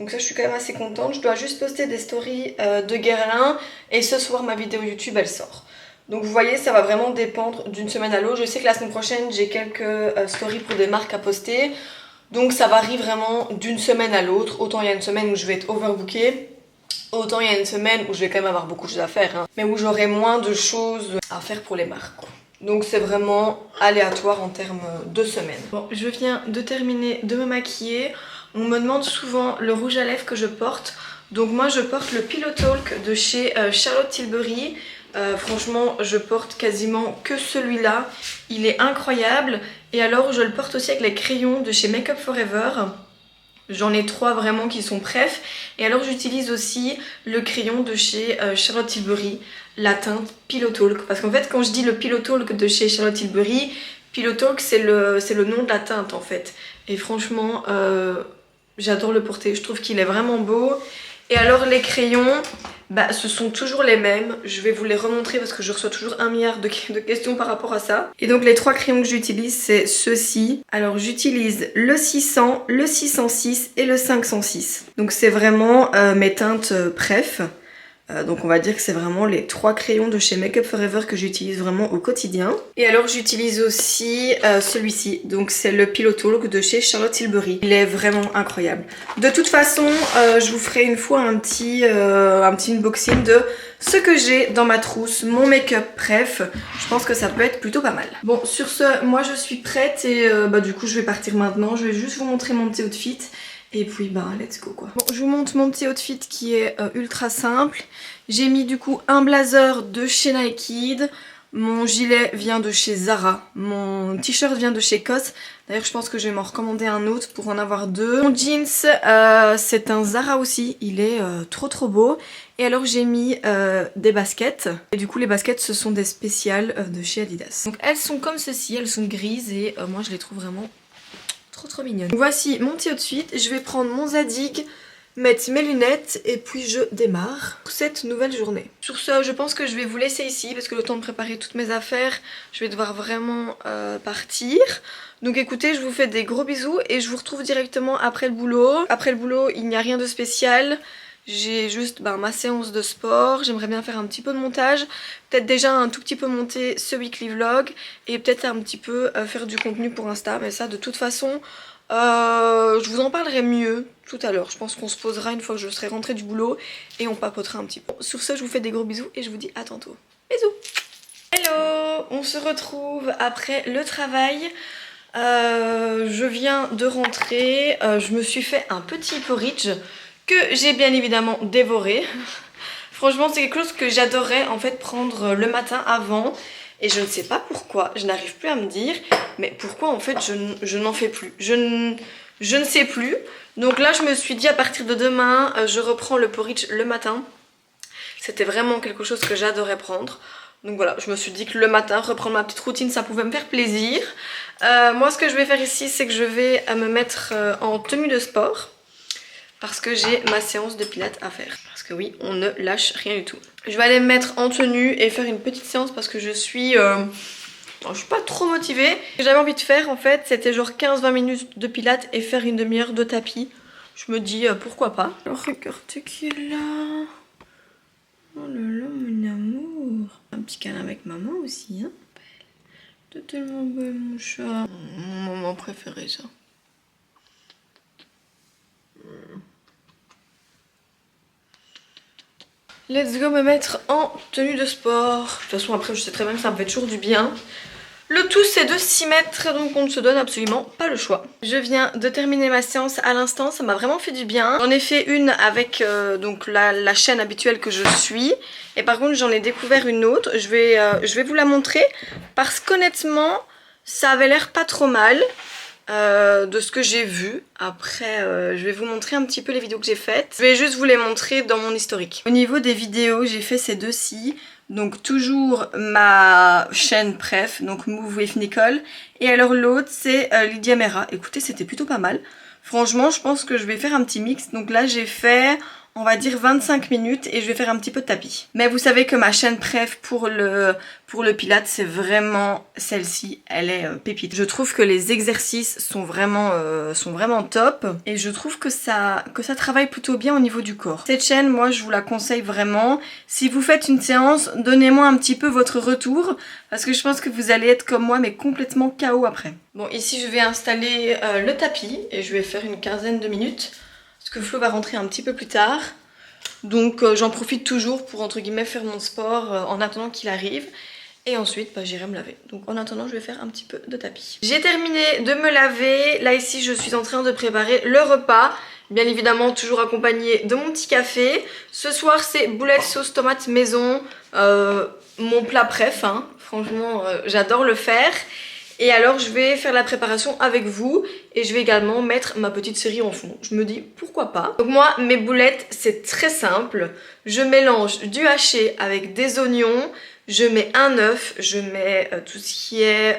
A: Donc ça, je suis quand même assez contente. Je dois juste poster des stories de Guerlain. Et ce soir, ma vidéo YouTube, elle sort. Donc vous voyez, ça va vraiment dépendre d'une semaine à l'autre. Je sais que la semaine prochaine, j'ai quelques stories pour des marques à poster. Donc ça varie vraiment d'une semaine à l'autre. Autant il y a une semaine où je vais être overbookée. Autant il y a une semaine où je vais quand même avoir beaucoup de choses à faire, hein, mais où j'aurai moins de choses à faire pour les marques. Donc c'est vraiment aléatoire en termes de semaines. Bon, je viens de terminer de me maquiller. On me demande souvent le rouge à lèvres que je porte. Donc moi je porte le Pillow Talk de chez Charlotte Tilbury. Franchement je porte quasiment que celui-là. Il est incroyable. Et alors je le porte aussi avec les crayons de chez Make Up Forever. J'en ai 3 vraiment qui sont préf. Et alors j'utilise aussi le crayon de chez Charlotte Tilbury, la teinte Pillow Talk. Parce qu'en fait quand je dis le Pillow Talk de chez Charlotte Tilbury, Pillow Talk c'est le nom de la teinte en fait. Et franchement j'adore le porter, je trouve qu'il est vraiment beau. Et alors les crayons, bah, ce sont toujours les mêmes. Je vais vous les remontrer parce que je reçois toujours 1 milliard de questions par rapport à ça. Et donc les 3 crayons que j'utilise, c'est ceux-ci. Alors j'utilise le 600, le 606 et le 506. Donc c'est vraiment mes teintes préf. Donc on va dire que c'est vraiment les 3 crayons de chez Make Up Forever que j'utilise vraiment au quotidien. Et alors j'utilise aussi celui-ci, donc c'est le Pillow Talk de chez Charlotte Tilbury. Il est vraiment incroyable. De toute façon, je vous ferai une fois un petit unboxing de ce que j'ai dans ma trousse, mon make-up préf. Je pense que ça peut être plutôt pas mal. Bon, sur ce, moi je suis prête et du coup je vais partir maintenant. Je vais juste vous montrer mon petit outfit. Et puis bah let's go quoi. Bon, je vous montre mon petit outfit qui est ultra simple. J'ai mis du coup un blazer de chez Nike, Mon gilet vient de chez Zara, mon t-shirt vient de chez COS. D'ailleurs je pense que je vais m'en recommander un autre pour en avoir deux. Mon jeans c'est un Zara aussi, il est trop beau. Et alors j'ai mis des baskets. Et du coup les baskets ce sont des spéciales de chez Adidas. Donc elles sont comme ceci, elles sont grises et moi je les trouve vraiment trop mignonnes. Donc, voici mon petit outfit, je vais prendre mon Zadig, mettre mes lunettes et puis je démarre pour cette nouvelle journée. Sur ce, je pense que je vais vous laisser ici parce que le temps de préparer toutes mes affaires, je vais devoir vraiment partir. Donc écoutez, je vous fais des gros bisous et je vous retrouve directement après le boulot. Après le boulot, il n'y a rien de spécial. J'ai juste ma séance de sport, j'aimerais bien faire un petit peu de montage, peut-être déjà un tout petit peu monter ce weekly vlog et peut-être un petit peu faire du contenu pour Insta, mais ça de toute façon je vous en parlerai mieux tout à l'heure. Je pense qu'on se posera une fois que je serai rentrée du boulot et on papotera un petit peu. Sur ce, je vous fais des gros bisous et je vous dis à tantôt. Bisous. Hello, on se retrouve après le travail. Je viens de rentrer, je me suis fait un petit porridge que j'ai bien évidemment dévoré. Franchement c'est quelque chose que j'adorais en fait prendre le matin avant et je ne sais pas pourquoi, je n'arrive plus à me dire mais pourquoi en fait je n'en fais plus, je ne sais plus. Donc là je me suis dit à partir de demain je reprends le porridge le matin. C'était vraiment quelque chose que j'adorais prendre. Donc voilà, je me suis dit que le matin reprendre ma petite routine ça pouvait me faire plaisir. Moi ce que je vais faire ici c'est que je vais me mettre en tenue de sport. Parce que j'ai ma séance de pilates à faire. Parce que oui, on ne lâche rien du tout. Je vais aller me mettre en tenue et faire une petite séance parce que je suis pas trop motivée. Ce que j'avais envie de faire en fait, c'était genre 15-20 minutes de pilates et faire une demi-heure de tapis. Je me dis pourquoi pas. Alors regardez qui est là. Oh là là, mon amour. Un petit câlin avec maman aussi. Hein. T'es tellement belle mon chat. Mon moment préféré ça. Let's go me mettre en tenue de sport. De toute façon après je sais très bien que ça me fait toujours du bien. Le tout c'est de s'y mettre, donc on ne se donne absolument pas le choix. Je viens de terminer ma séance à l'instant, ça m'a vraiment fait du bien. J'en ai fait une avec donc la chaîne habituelle que je suis. Et par contre j'en ai découvert une autre, je vais vous la montrer. Parce qu'honnêtement ça avait l'air pas trop mal. De ce que j'ai vu. Après je vais vous montrer un petit peu les vidéos que j'ai faites. Je vais juste vous les montrer dans mon historique. Au niveau des vidéos j'ai fait ces deux-ci. Donc toujours ma chaîne préf, donc Move with Nicole. Et alors l'autre c'est Lydia Mera. Écoutez c'était plutôt pas mal. Franchement je pense que je vais faire un petit mix. Donc là j'ai fait on va dire 25 minutes et je vais faire un petit peu de tapis. Mais vous savez que ma chaîne préf pour le pilates c'est vraiment celle-ci, elle est pépite. Je trouve que les exercices sont vraiment top et je trouve que ça travaille plutôt bien au niveau du corps. Cette chaîne moi je vous la conseille vraiment. Si vous faites une séance, donnez-moi un petit peu votre retour parce que je pense que vous allez être comme moi mais complètement KO après. Bon ici je vais installer le tapis et je vais faire une quinzaine de minutes. Parce que Flo va rentrer un petit peu plus tard. Donc j'en profite toujours pour entre guillemets faire mon sport en attendant qu'il arrive. Et ensuite j'irai me laver. Donc en attendant je vais faire un petit peu de tapis. J'ai terminé de me laver. Là ici je suis en train de préparer le repas. Bien évidemment toujours accompagné de mon petit café. Ce soir c'est boulettes sauce tomate maison. Mon plat préf. Hein. Franchement j'adore le faire. Et alors je vais faire la préparation avec vous et je vais également mettre ma petite série en fond. Je me dis pourquoi pas. Donc moi mes boulettes c'est très simple. Je mélange du haché avec des oignons. Je mets un œuf, je mets tout ce qui est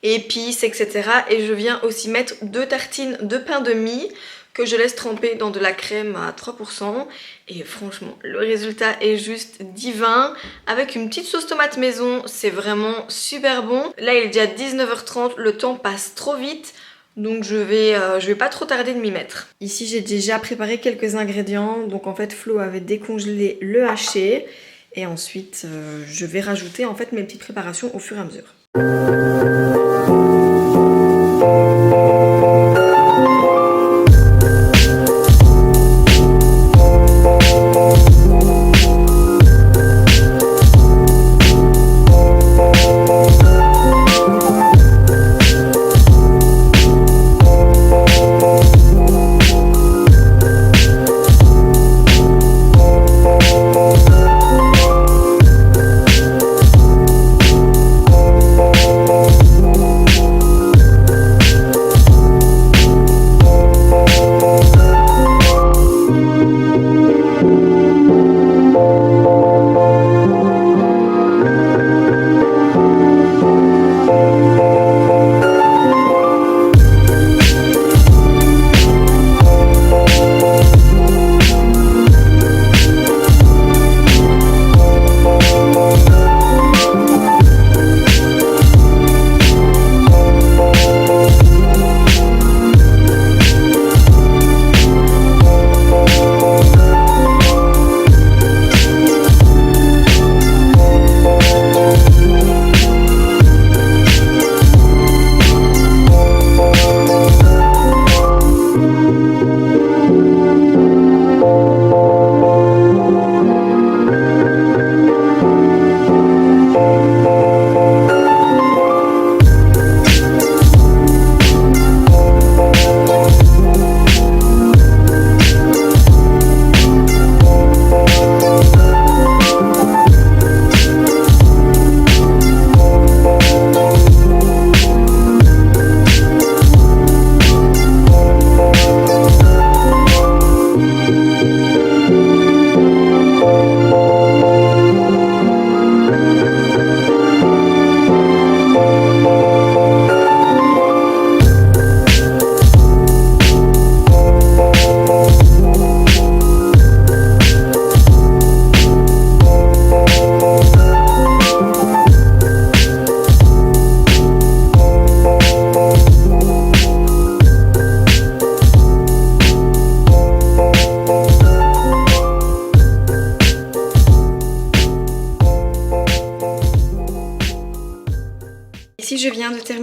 A: épices etc. Et je viens aussi mettre 2 tartines de pain de mie que je laisse tremper dans de la crème à 3%. Et franchement, le résultat est juste divin. Avec une petite sauce tomate maison, c'est vraiment super bon. Là, il est déjà 19h30, le temps passe trop vite. Donc je vais pas trop tarder de m'y mettre. Ici, j'ai déjà préparé quelques ingrédients. Donc en fait, Flo avait décongelé le haché. Et ensuite, je vais rajouter en fait mes petites préparations au fur et à mesure.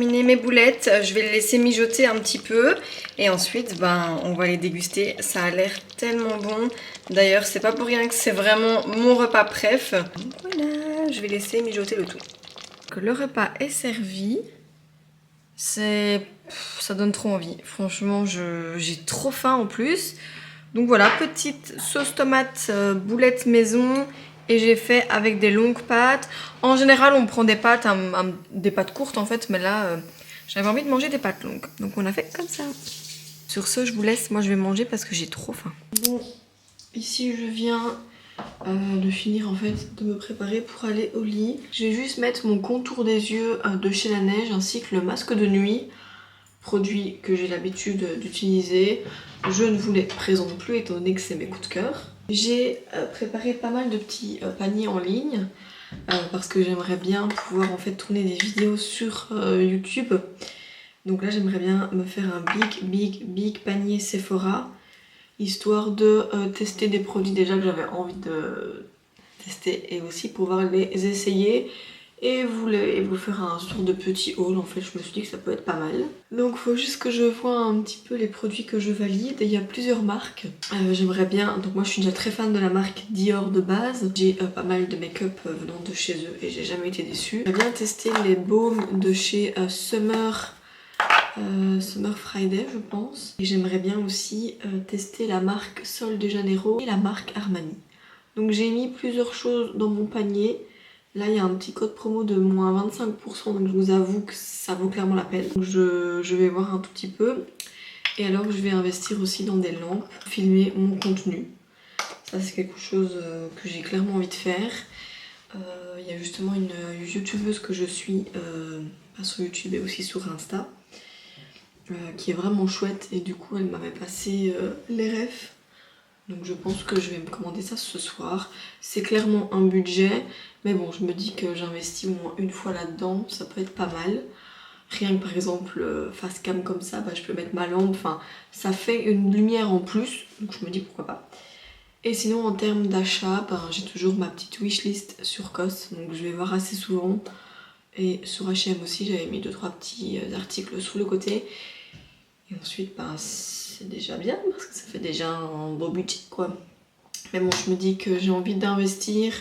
A: terminé mes boulettes, je vais les laisser mijoter un petit peu et ensuite on va les déguster. Ça a l'air tellement bon. D'ailleurs c'est pas pour rien que c'est vraiment mon repas préf. Voilà, je vais laisser mijoter le tout. Que le repas est servi, ça donne trop envie. Franchement j'ai trop faim en plus. Donc voilà, petite sauce tomate boulette maison. Et j'ai fait avec des longues pâtes. En général, on prend des pâtes, des pâtes courtes en fait. Mais là, j'avais envie de manger des pâtes longues. Donc on a fait comme ça. Sur ce, je vous laisse. Moi, je vais manger parce que j'ai trop faim. Bon, ici, je viens de finir en fait de me préparer pour aller au lit. Je vais juste mettre mon contour des yeux de chez La Neige ainsi que le masque de nuit. Produit que j'ai l'habitude d'utiliser. Je ne vous les présente plus étant donné que c'est mes coups de cœur. J'ai préparé pas mal de petits paniers en ligne parce que j'aimerais bien pouvoir en fait tourner des vidéos sur YouTube. Donc là j'aimerais bien me faire un big panier Sephora histoire de tester des produits déjà que j'avais envie de tester et aussi pouvoir les essayer et vous faire un genre de petit haul. En fait je me suis dit que ça peut être pas mal. Donc il faut juste que je vois un petit peu les produits que je valide. Il y a plusieurs marques. J'aimerais bien, donc moi je suis déjà très fan de la marque Dior de base. J'ai pas mal de make-up venant de chez eux et j'ai jamais été déçue. J'aimerais bien tester les baumes de chez Summer Friday je pense. Et j'aimerais bien aussi tester la marque Sol de Janeiro et la marque Armani. Donc j'ai mis plusieurs choses dans mon panier. Là, il y a un petit code promo de moins 25%, donc je vous avoue que ça vaut clairement la peine. Donc je vais voir un tout petit peu. Et alors, je vais investir aussi dans des lampes, filmer mon contenu. Ça, c'est quelque chose que j'ai clairement envie de faire. Il y a justement une youtubeuse que je suis, pas sur YouTube et aussi sur Insta, qui est vraiment chouette. Et du coup, elle m'avait passé les refs. Donc je pense que je vais me commander ça ce soir. C'est clairement un budget, mais bon, je me dis que j'investis au moins une fois là-dedans, ça peut être pas mal. Rien que par exemple face cam comme ça, je peux mettre ma lampe, enfin ça fait une lumière en plus, donc je me dis pourquoi pas. Et sinon en termes d'achat, j'ai toujours ma petite wishlist sur COS, donc je vais voir assez souvent. Et sur H&M aussi, j'avais mis 2-3 petits articles sur le côté. Et ensuite, c'est déjà bien parce que ça fait déjà un beau budget quoi. Mais bon, je me dis que j'ai envie d'investir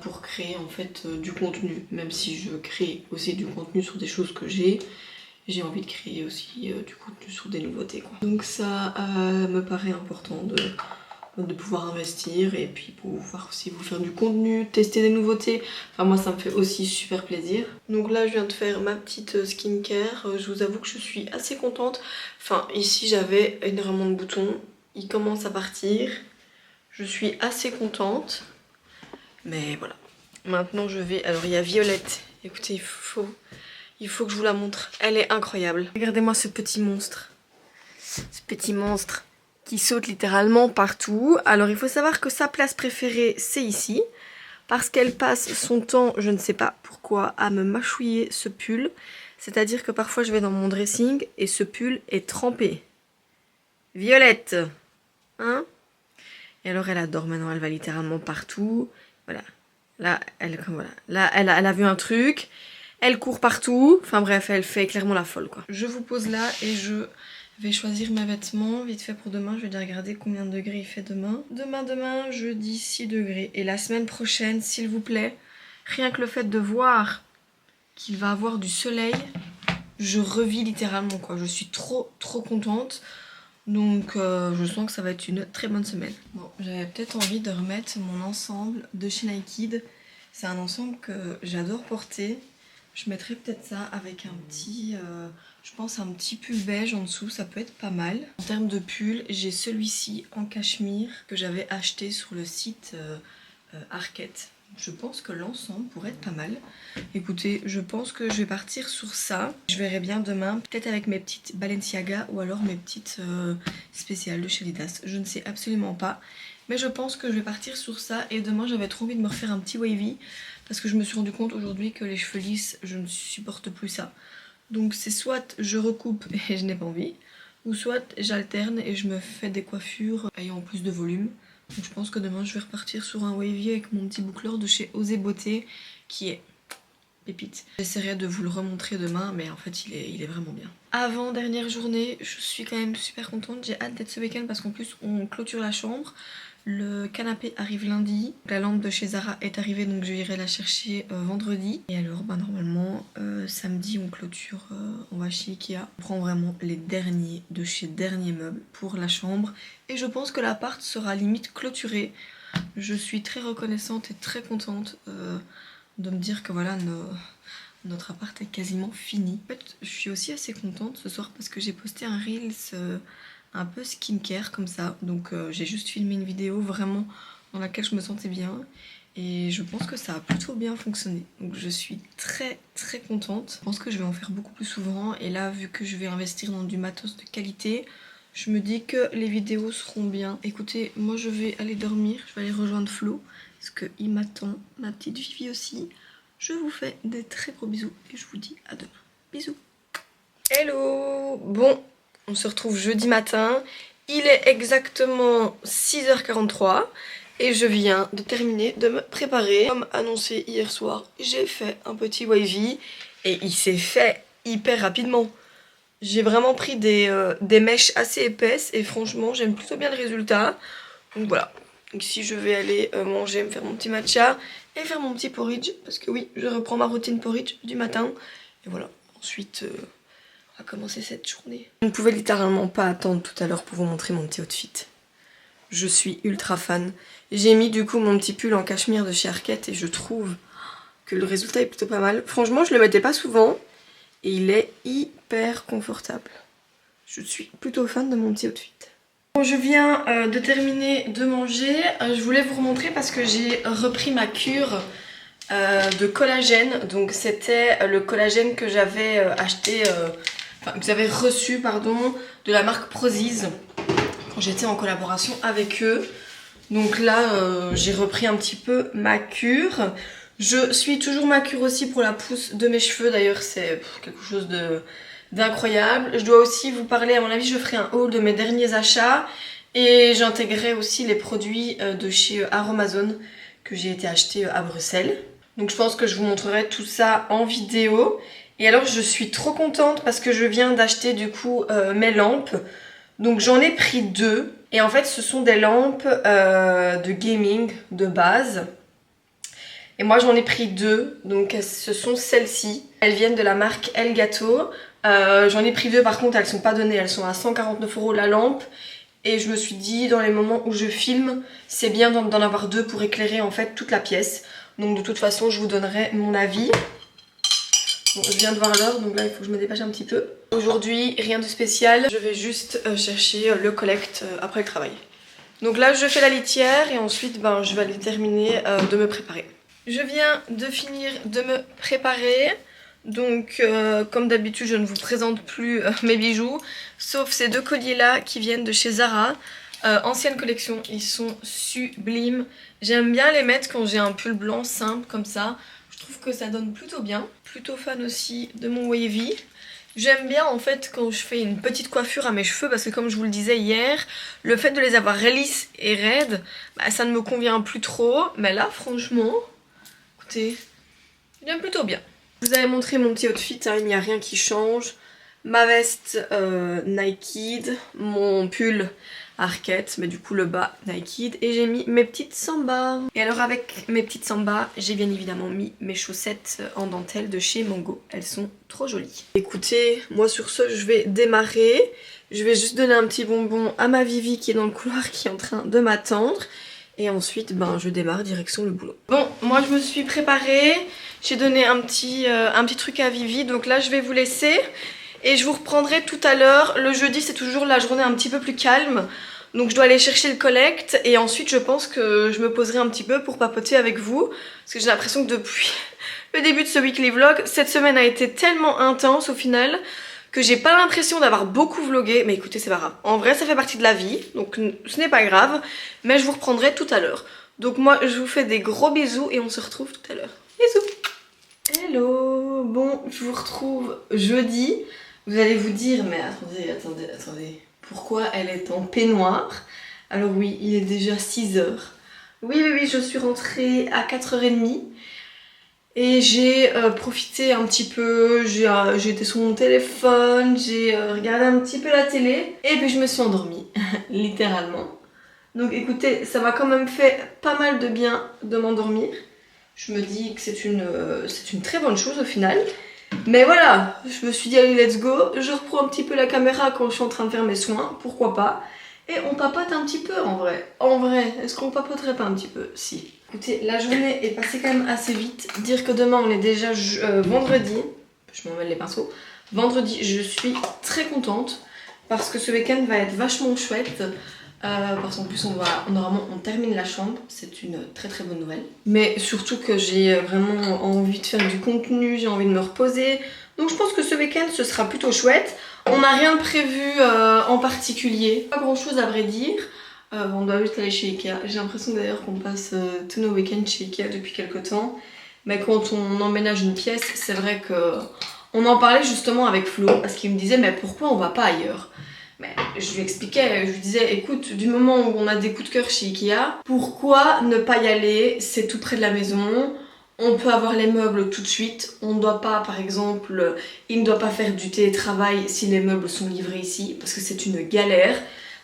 A: pour créer en fait du contenu. Même si je crée aussi du contenu sur des choses que j'ai envie de créer aussi du contenu sur des nouveautés quoi. Donc ça me paraît important de pouvoir investir et puis pouvoir aussi vous faire du contenu, tester des nouveautés. Enfin moi ça me fait aussi super plaisir. Donc là je viens de faire ma petite skincare. Je vous avoue que je suis assez contente. Enfin ici j'avais énormément de boutons. Ils commencent à partir. Je suis assez contente. Mais voilà. Maintenant je vais... Alors il y a Violette. Écoutez, il faut que je vous la montre. Elle est incroyable. Regardez-moi ce petit monstre. Ce petit monstre qui saute littéralement partout. Alors il faut savoir que sa place préférée c'est ici. Parce qu'elle passe son temps, je ne sais pas pourquoi, à me mâchouiller ce pull. C'est-à-dire que parfois je vais dans mon dressing et ce pull est trempé. Violette, hein? Et alors elle adore maintenant, elle va littéralement partout. Voilà. Là, elle a vu un truc. Elle court partout. Enfin bref, elle fait clairement la folle quoi. Je vous pose là et je vais choisir mes vêtements vite fait pour demain. Je vais déjà regarder combien de degrés il fait demain. Demain, jeudi 6 degrés. Et la semaine prochaine, s'il vous plaît, rien que le fait de voir qu'il va avoir du soleil, je revis littéralement quoi. Je suis trop contente. Donc je sens que ça va être une très bonne semaine. Bon, j'avais peut-être envie de remettre mon ensemble de chez Nike. C'est un ensemble que j'adore porter. Je mettrais peut-être ça avec un petit, je pense un petit pull beige en dessous, ça peut être pas mal. En termes de pull, j'ai celui-ci en cachemire que j'avais acheté sur le site Arket. Je pense que l'ensemble pourrait être pas mal. Écoutez, je pense que je vais partir sur ça. Je verrai bien demain, peut-être avec mes petites Balenciaga ou alors mes petites spéciales de chez Adidas. Je ne sais absolument pas. Mais je pense que je vais partir sur ça. Et demain, j'avais trop envie de me refaire un petit wavy. Parce que je me suis rendu compte aujourd'hui que les cheveux lisses, je ne supporte plus ça. Donc c'est soit je recoupe et je n'ai pas envie. Ou soit j'alterne et je me fais des coiffures ayant plus de volume. Donc je pense que demain je vais repartir sur un wavy avec mon petit boucleur de chez Osé Beauté qui est pépite. J'essaierai de vous le remontrer demain, mais en fait il est vraiment bien. Avant dernière journée, je suis quand même super contente. J'ai hâte d'être ce week-end parce qu'en plus on clôture la chambre. Le canapé arrive lundi, la lampe de chez Zara est arrivée donc je irai la chercher vendredi. Et alors bah, normalement samedi on clôture, on va chez Ikea. On prend vraiment les derniers de chez Dernier Meubles pour la chambre. Et je pense que l'appart sera limite clôturé. Je suis très reconnaissante et très contente de me dire que voilà notre appart est quasiment fini. En fait je suis aussi assez contente ce soir parce que j'ai posté un Reels un peu skincare comme ça, donc j'ai juste filmé une vidéo vraiment dans laquelle je me sentais bien et je pense que ça a plutôt bien fonctionné, donc je suis très contente. Je pense que je vais en faire beaucoup plus souvent et là vu que je vais investir dans du matos de qualité, je me dis que les vidéos seront bien. Écoutez, moi je vais aller dormir, je vais aller rejoindre Flo parce qu'il m'attend, ma petite Vivi aussi. Je vous fais des très gros bisous et je vous dis à demain. Bisous. Hello. Bon, on se retrouve jeudi matin, il est exactement 6h43 et je viens de terminer de me préparer. Comme annoncé hier soir, j'ai fait un petit wavy et il s'est fait hyper rapidement. J'ai vraiment pris des mèches assez épaisses et franchement j'aime plutôt bien le résultat. Donc voilà, ici je vais aller manger, me faire mon petit matcha et faire mon petit porridge parce que oui, je reprends ma routine porridge du matin. Et voilà, ensuite... à commencer cette journée. Je ne pouvais littéralement pas attendre tout à l'heure pour vous montrer mon petit outfit. Je suis ultra fan. J'ai mis du coup mon petit pull en cachemire de chez Arket et je trouve que le résultat est plutôt pas mal. Franchement, je le mettais pas souvent et il est hyper confortable. Je suis plutôt fan de mon petit outfit. Bon, je viens de terminer de manger. Je voulais vous remontrer parce que j'ai repris ma cure de collagène. Donc c'était le collagène que j'avais acheté... Enfin, que j'avais reçu pardon, de la marque Prozis quand j'étais en collaboration avec eux. Donc là j'ai repris un petit peu ma cure. Je suis toujours ma cure aussi pour la pousse de mes cheveux, d'ailleurs c'est quelque chose d'incroyable. Je dois aussi vous parler, à mon avis je ferai un haul de mes derniers achats et j'intégrerai aussi les produits de chez Aromazone que j'ai été acheter à Bruxelles. Donc je pense que je vous montrerai tout ça en vidéo. Et alors je suis trop contente parce que je viens d'acheter du coup mes lampes. Donc j'en ai pris 2. Et en fait ce sont des lampes de gaming de base. Et moi j'en ai pris 2. Donc ce sont celles-ci. Elles viennent de la marque Elgato. J'en ai pris 2 par contre elles sont pas données. Elles sont à 149 € la lampe. Et je me suis dit dans les moments où je filme, c'est bien d'en avoir 2 pour éclairer en fait toute la pièce. Donc de toute façon je vous donnerai mon avis. Bon, je viens de voir l'heure, donc là il faut que je me dépêche un petit peu. Aujourd'hui, rien de spécial, je vais juste chercher le collect après le travail. Donc là je fais la litière et ensuite ben, je vais aller terminer de me préparer. Je viens de finir de me préparer. Donc comme d'habitude je ne vous présente plus mes bijoux, sauf ces 2 colliers là qui viennent de chez Zara. Ancienne collection, ils sont sublimes. J'aime bien les mettre quand j'ai un pull blanc simple comme ça. Je trouve que ça donne plutôt bien. Plutôt fan aussi de mon wavy. J'aime bien en fait quand je fais une petite coiffure à mes cheveux parce que comme je vous le disais hier, le fait de les avoir lisses et raides, bah, ça ne me convient plus trop. Mais là franchement, écoutez, j'aime plutôt bien. Je vous avais montré mon petit outfit, hein, il n'y a rien qui change. Ma veste Nike, mon pull Arket, mais du coup le bas Nike, et j'ai mis mes petites sambas. Et alors avec mes petites sambas, j'ai bien évidemment mis mes chaussettes en dentelle de chez Mango. Elles sont trop jolies. Écoutez, moi sur ce je vais démarrer. Je vais juste donner un petit bonbon à ma Vivi qui est dans le couloir, qui est en train de m'attendre. Et ensuite, ben, je démarre direction le boulot. Bon, moi je me suis préparée. J'ai donné un petit truc à Vivi, donc là je vais vous laisser. Et je vous reprendrai tout à l'heure. Le jeudi c'est toujours la journée un petit peu plus calme. Donc je dois aller chercher le collect. Et ensuite je pense que je me poserai un petit peu pour papoter avec vous. Parce que j'ai l'impression que depuis le début de ce weekly vlog, cette semaine a été tellement intense au final que j'ai pas l'impression d'avoir beaucoup vlogué. Mais écoutez, c'est pas grave. En vrai ça fait partie de la vie. Donc ce n'est pas grave. Mais je vous reprendrai tout à l'heure. Donc moi je vous fais des gros bisous et on se retrouve tout à l'heure. Bisous. Hello. Bon, je vous retrouve jeudi. Vous allez vous dire, mais attendez, pourquoi elle est en peignoir? Alors oui, il est déjà 6h. Oui, je suis rentrée à 4h30. Et j'ai profité un petit peu, j'ai été sur mon téléphone, j'ai regardé un petit peu la télé et puis je me suis endormie, littéralement. Donc écoutez, ça m'a quand même fait pas mal de bien de m'endormir. Je me dis que c'est une très bonne chose au final. Mais voilà, je me suis dit allez let's go, je reprends un petit peu la caméra quand je suis en train de faire mes soins, pourquoi pas. Et on papote un petit peu en vrai. En vrai, est-ce qu'on papoterait pas un petit peu? Si. Écoutez, la journée est passée quand même assez vite. Dire que demain on est déjà vendredi, je m'en mêle les pinceaux. Vendredi, je suis très contente parce que ce week-end va être vachement chouette. Parce qu'en plus on termine la chambre, c'est une très très bonne nouvelle. Mais surtout que j'ai vraiment envie de faire du contenu, j'ai envie de me reposer. Donc je pense que ce week-end ce sera plutôt chouette. On n'a rien de prévu en particulier, pas grand chose à vrai dire. On doit juste aller chez Ikea. J'ai l'impression d'ailleurs qu'on passe tous nos week-ends chez Ikea depuis quelques temps. Mais quand on emménage une pièce, c'est vrai que on en parlait justement avec Flo parce qu'il me disait mais pourquoi on va pas ailleurs? Mais je lui expliquais, je lui disais écoute, du moment où on a des coups de cœur chez Ikea, pourquoi ne pas y aller? C'est tout près de la maison, on peut avoir les meubles tout de suite, on ne doit pas par exemple, il ne doit pas faire du télétravail si les meubles sont livrés ici, parce que c'est une galère.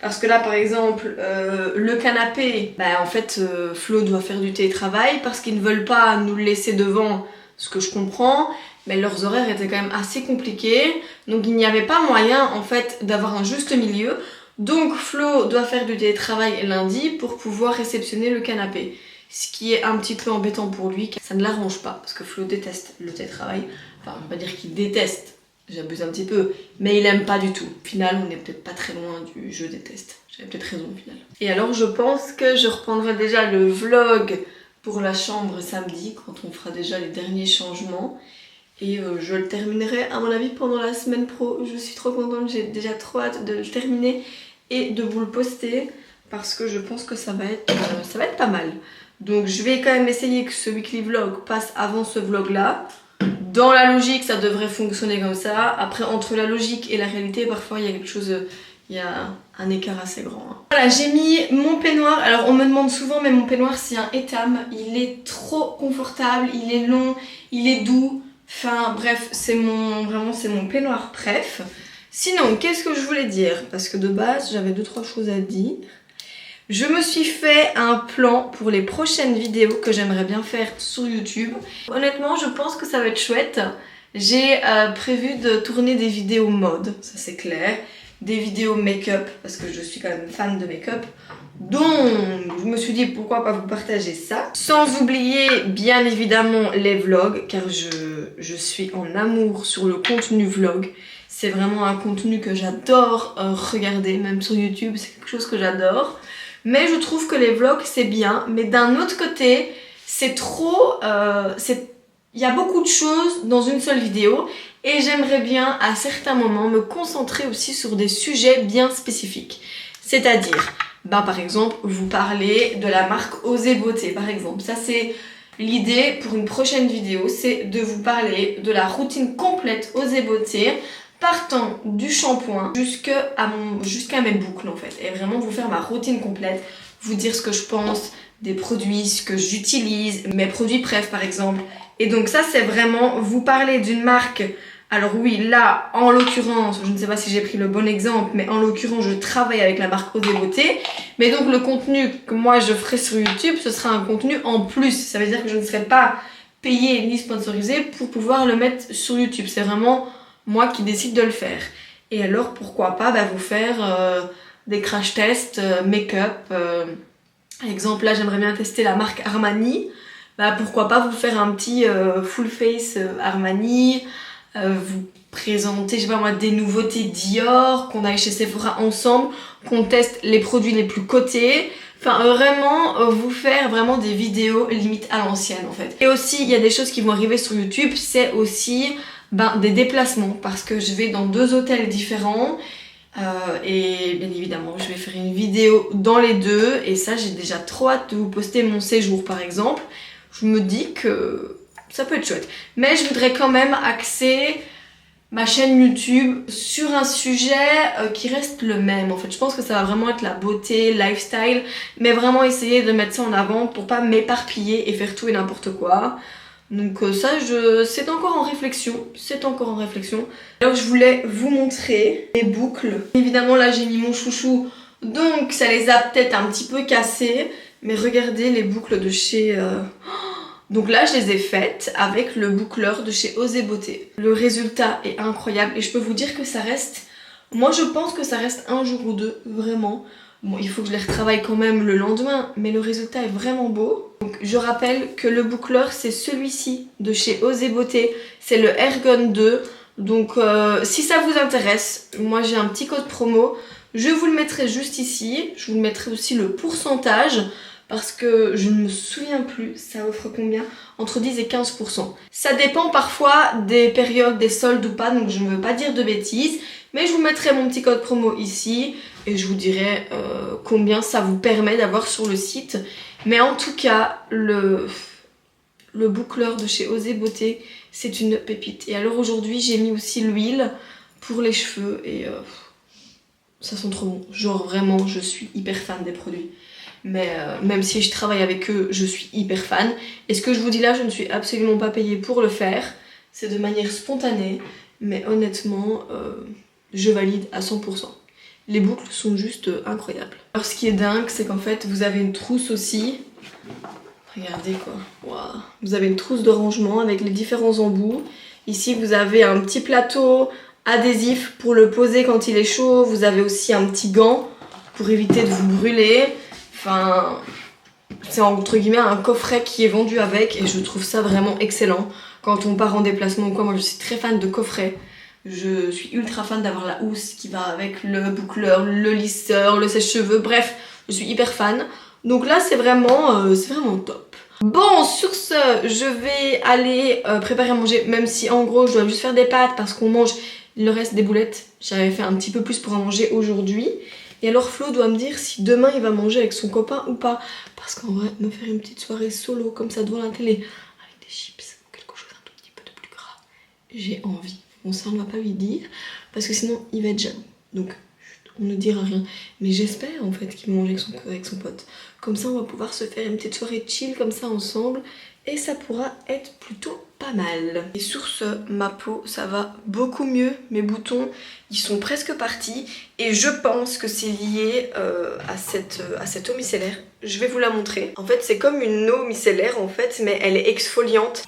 A: Parce que là par exemple, le canapé, bah en fait Flo doit faire du télétravail parce qu'ils ne veulent pas nous le laisser devant, ce que je comprends. Mais leurs horaires étaient quand même assez compliqués, donc il n'y avait pas moyen en fait d'avoir un juste milieu. Donc Flo doit faire du télétravail lundi pour pouvoir réceptionner le canapé. Ce qui est un petit peu embêtant pour lui, ça ne l'arrange pas, parce que Flo déteste le télétravail. Enfin, on va pas dire qu'il déteste, j'abuse un petit peu, mais il aime pas du tout. Au final, on n'est peut-être pas très loin du je déteste. J'avais peut-être raison au final. Et alors je pense que je reprendrai déjà le vlog pour la chambre samedi, quand on fera déjà les derniers changements. Et je le terminerai à mon avis pendant la semaine pro. Je suis trop contente, j'ai déjà trop hâte de le terminer et de vous le poster parce que je pense que ça va être pas mal. Donc je vais quand même essayer que ce weekly vlog passe avant ce vlog là. Dans la logique ça devrait fonctionner comme ça. Après entre la logique et la réalité parfois il y a quelque chose, il y a un écart assez grand. Voilà, j'ai mis mon peignoir. Alors on me demande souvent mais mon peignoir c'est un Etam. Il est trop confortable, il est long, il est doux. Enfin bref, c'est mon peignoir préf. Sinon, qu'est-ce que je voulais dire? Parce que de base, j'avais 2-3 choses à dire. Je me suis fait un plan pour les prochaines vidéos que j'aimerais bien faire sur YouTube. Honnêtement, je pense que ça va être chouette. J'ai prévu de tourner des vidéos mode, ça c'est clair. Des vidéos make-up, parce que je suis quand même fan de make-up. Donc, je me suis dit pourquoi pas vous partager ça. Sans oublier bien évidemment les vlogs, car je suis en amour sur le contenu vlog. C'est vraiment un contenu que j'adore regarder, même sur YouTube, c'est quelque chose que j'adore. Mais je trouve que les vlogs c'est bien, mais d'un autre côté, c'est trop... il y a beaucoup de choses dans une seule vidéo et j'aimerais bien à certains moments me concentrer aussi sur des sujets bien spécifiques. C'est-à-dire, par exemple, vous parler de la marque Osé Beauté par exemple. Ça c'est l'idée pour une prochaine vidéo, c'est de vous parler de la routine complète Osé Beauté, partant du shampoing jusqu'à mes boucles en fait. Et vraiment vous faire ma routine complète, vous dire ce que je pense des produits, ce que j'utilise, mes produits préf par exemple. Et donc ça c'est vraiment vous parler d'une marque. Alors oui, là en l'occurrence, je ne sais pas si j'ai pris le bon exemple, mais en l'occurrence je travaille avec la marque Osé Beauté. Mais donc le contenu que moi je ferai sur YouTube, ce sera un contenu en plus. Ça veut dire que je ne serai pas payée ni sponsorisée pour pouvoir le mettre sur YouTube. C'est vraiment moi qui décide de le faire. Et alors pourquoi pas vous faire des crash tests make-up. Par exemple là j'aimerais bien tester la marque Armani. Pourquoi pas vous faire un petit full face Armani, vous présenter, je sais pas moi, des nouveautés Dior, qu'on aille chez Sephora ensemble, qu'on teste les produits les plus cotés. Enfin vraiment vous faire vraiment des vidéos limite à l'ancienne en fait. Et aussi il y a des choses qui vont arriver sur YouTube, c'est aussi des déplacements parce que je vais dans 2 hôtels différents. Et bien évidemment je vais faire une vidéo dans les 2 et ça j'ai déjà trop hâte de vous poster mon séjour par exemple. Je me dis que ça peut être chouette. Mais je voudrais quand même axer ma chaîne YouTube sur un sujet qui reste le même. En fait, je pense que ça va vraiment être la beauté, lifestyle, mais vraiment essayer de mettre ça en avant pour pas m'éparpiller et faire tout et n'importe quoi. Donc ça, c'est encore en réflexion. Alors je voulais vous montrer les boucles. Évidemment là j'ai mis mon chouchou, donc ça les a peut-être un petit peu cassées. Mais regardez les boucles de chez... Donc là je les ai faites avec le boucleur de chez Osé Beauté. Le résultat est incroyable et je peux vous dire que ça reste... Moi je pense que ça reste un jour ou deux, vraiment. Bon, il faut que je les retravaille quand même le lendemain, mais le résultat est vraiment beau. Donc je rappelle que le boucleur c'est celui-ci de chez Osé Beauté, c'est le Ergon 2. Donc si ça vous intéresse, moi j'ai un petit code promo, je vous le mettrai juste ici. Je vous mettrai aussi le pourcentage parce que je ne me souviens plus, ça offre combien? Entre 10 et 15%. Ça dépend parfois des périodes, des soldes ou pas, donc je ne veux pas dire de bêtises. Mais je vous mettrai mon petit code promo ici et je vous dirai combien ça vous permet d'avoir sur le site. Mais en tout cas, le boucleur de chez Osé Beauté, c'est une pépite. Et alors aujourd'hui, j'ai mis aussi l'huile pour les cheveux et ça sent trop bon. Genre vraiment, je suis hyper fan des produits. Mais même si je travaille avec eux, je suis hyper fan. Et ce que je vous dis là, je ne suis absolument pas payée pour le faire. C'est de manière spontanée. Mais honnêtement... je valide à 100%. Les boucles sont juste incroyables. Alors ce qui est dingue, c'est qu'en fait vous avez une trousse aussi. Regardez quoi. Wow. Vous avez une trousse de rangement avec les différents embouts. Ici vous avez un petit plateau adhésif pour le poser quand il est chaud. Vous avez aussi un petit gant pour éviter de vous brûler. Enfin, c'est entre guillemets un coffret qui est vendu avec et je trouve ça vraiment excellent. Quand on part en déplacement ou quoi, moi je suis très fan de coffrets. Je suis ultra fan d'avoir la housse qui va avec le boucleur, le lisseur, le sèche-cheveux, bref, je suis hyper fan. Donc là c'est vraiment top. Bon, sur ce, je vais aller préparer à manger, même si en gros je dois juste faire des pâtes parce qu'on mange le reste des boulettes. J'avais fait un petit peu plus pour en manger aujourd'hui. Et alors Flo doit me dire si demain il va manger avec son copain ou pas. Parce qu'en vrai, me faire une petite soirée solo comme ça devant la télé, avec des chips ou quelque chose un tout petit peu de plus gras, j'ai envie. Bon ça on va pas lui dire parce que sinon il va être jaloux. Donc on ne dira rien. Mais j'espère en fait qu'il mange avec son pote. Comme ça on va pouvoir se faire une petite soirée chill comme ça ensemble. Et ça pourra être plutôt pas mal. Et sur ce, ma peau ça va beaucoup mieux. Mes boutons ils sont presque partis. Et je pense que c'est lié à cette eau micellaire. Je vais vous la montrer. En fait c'est comme une eau micellaire en fait, mais elle est exfoliante.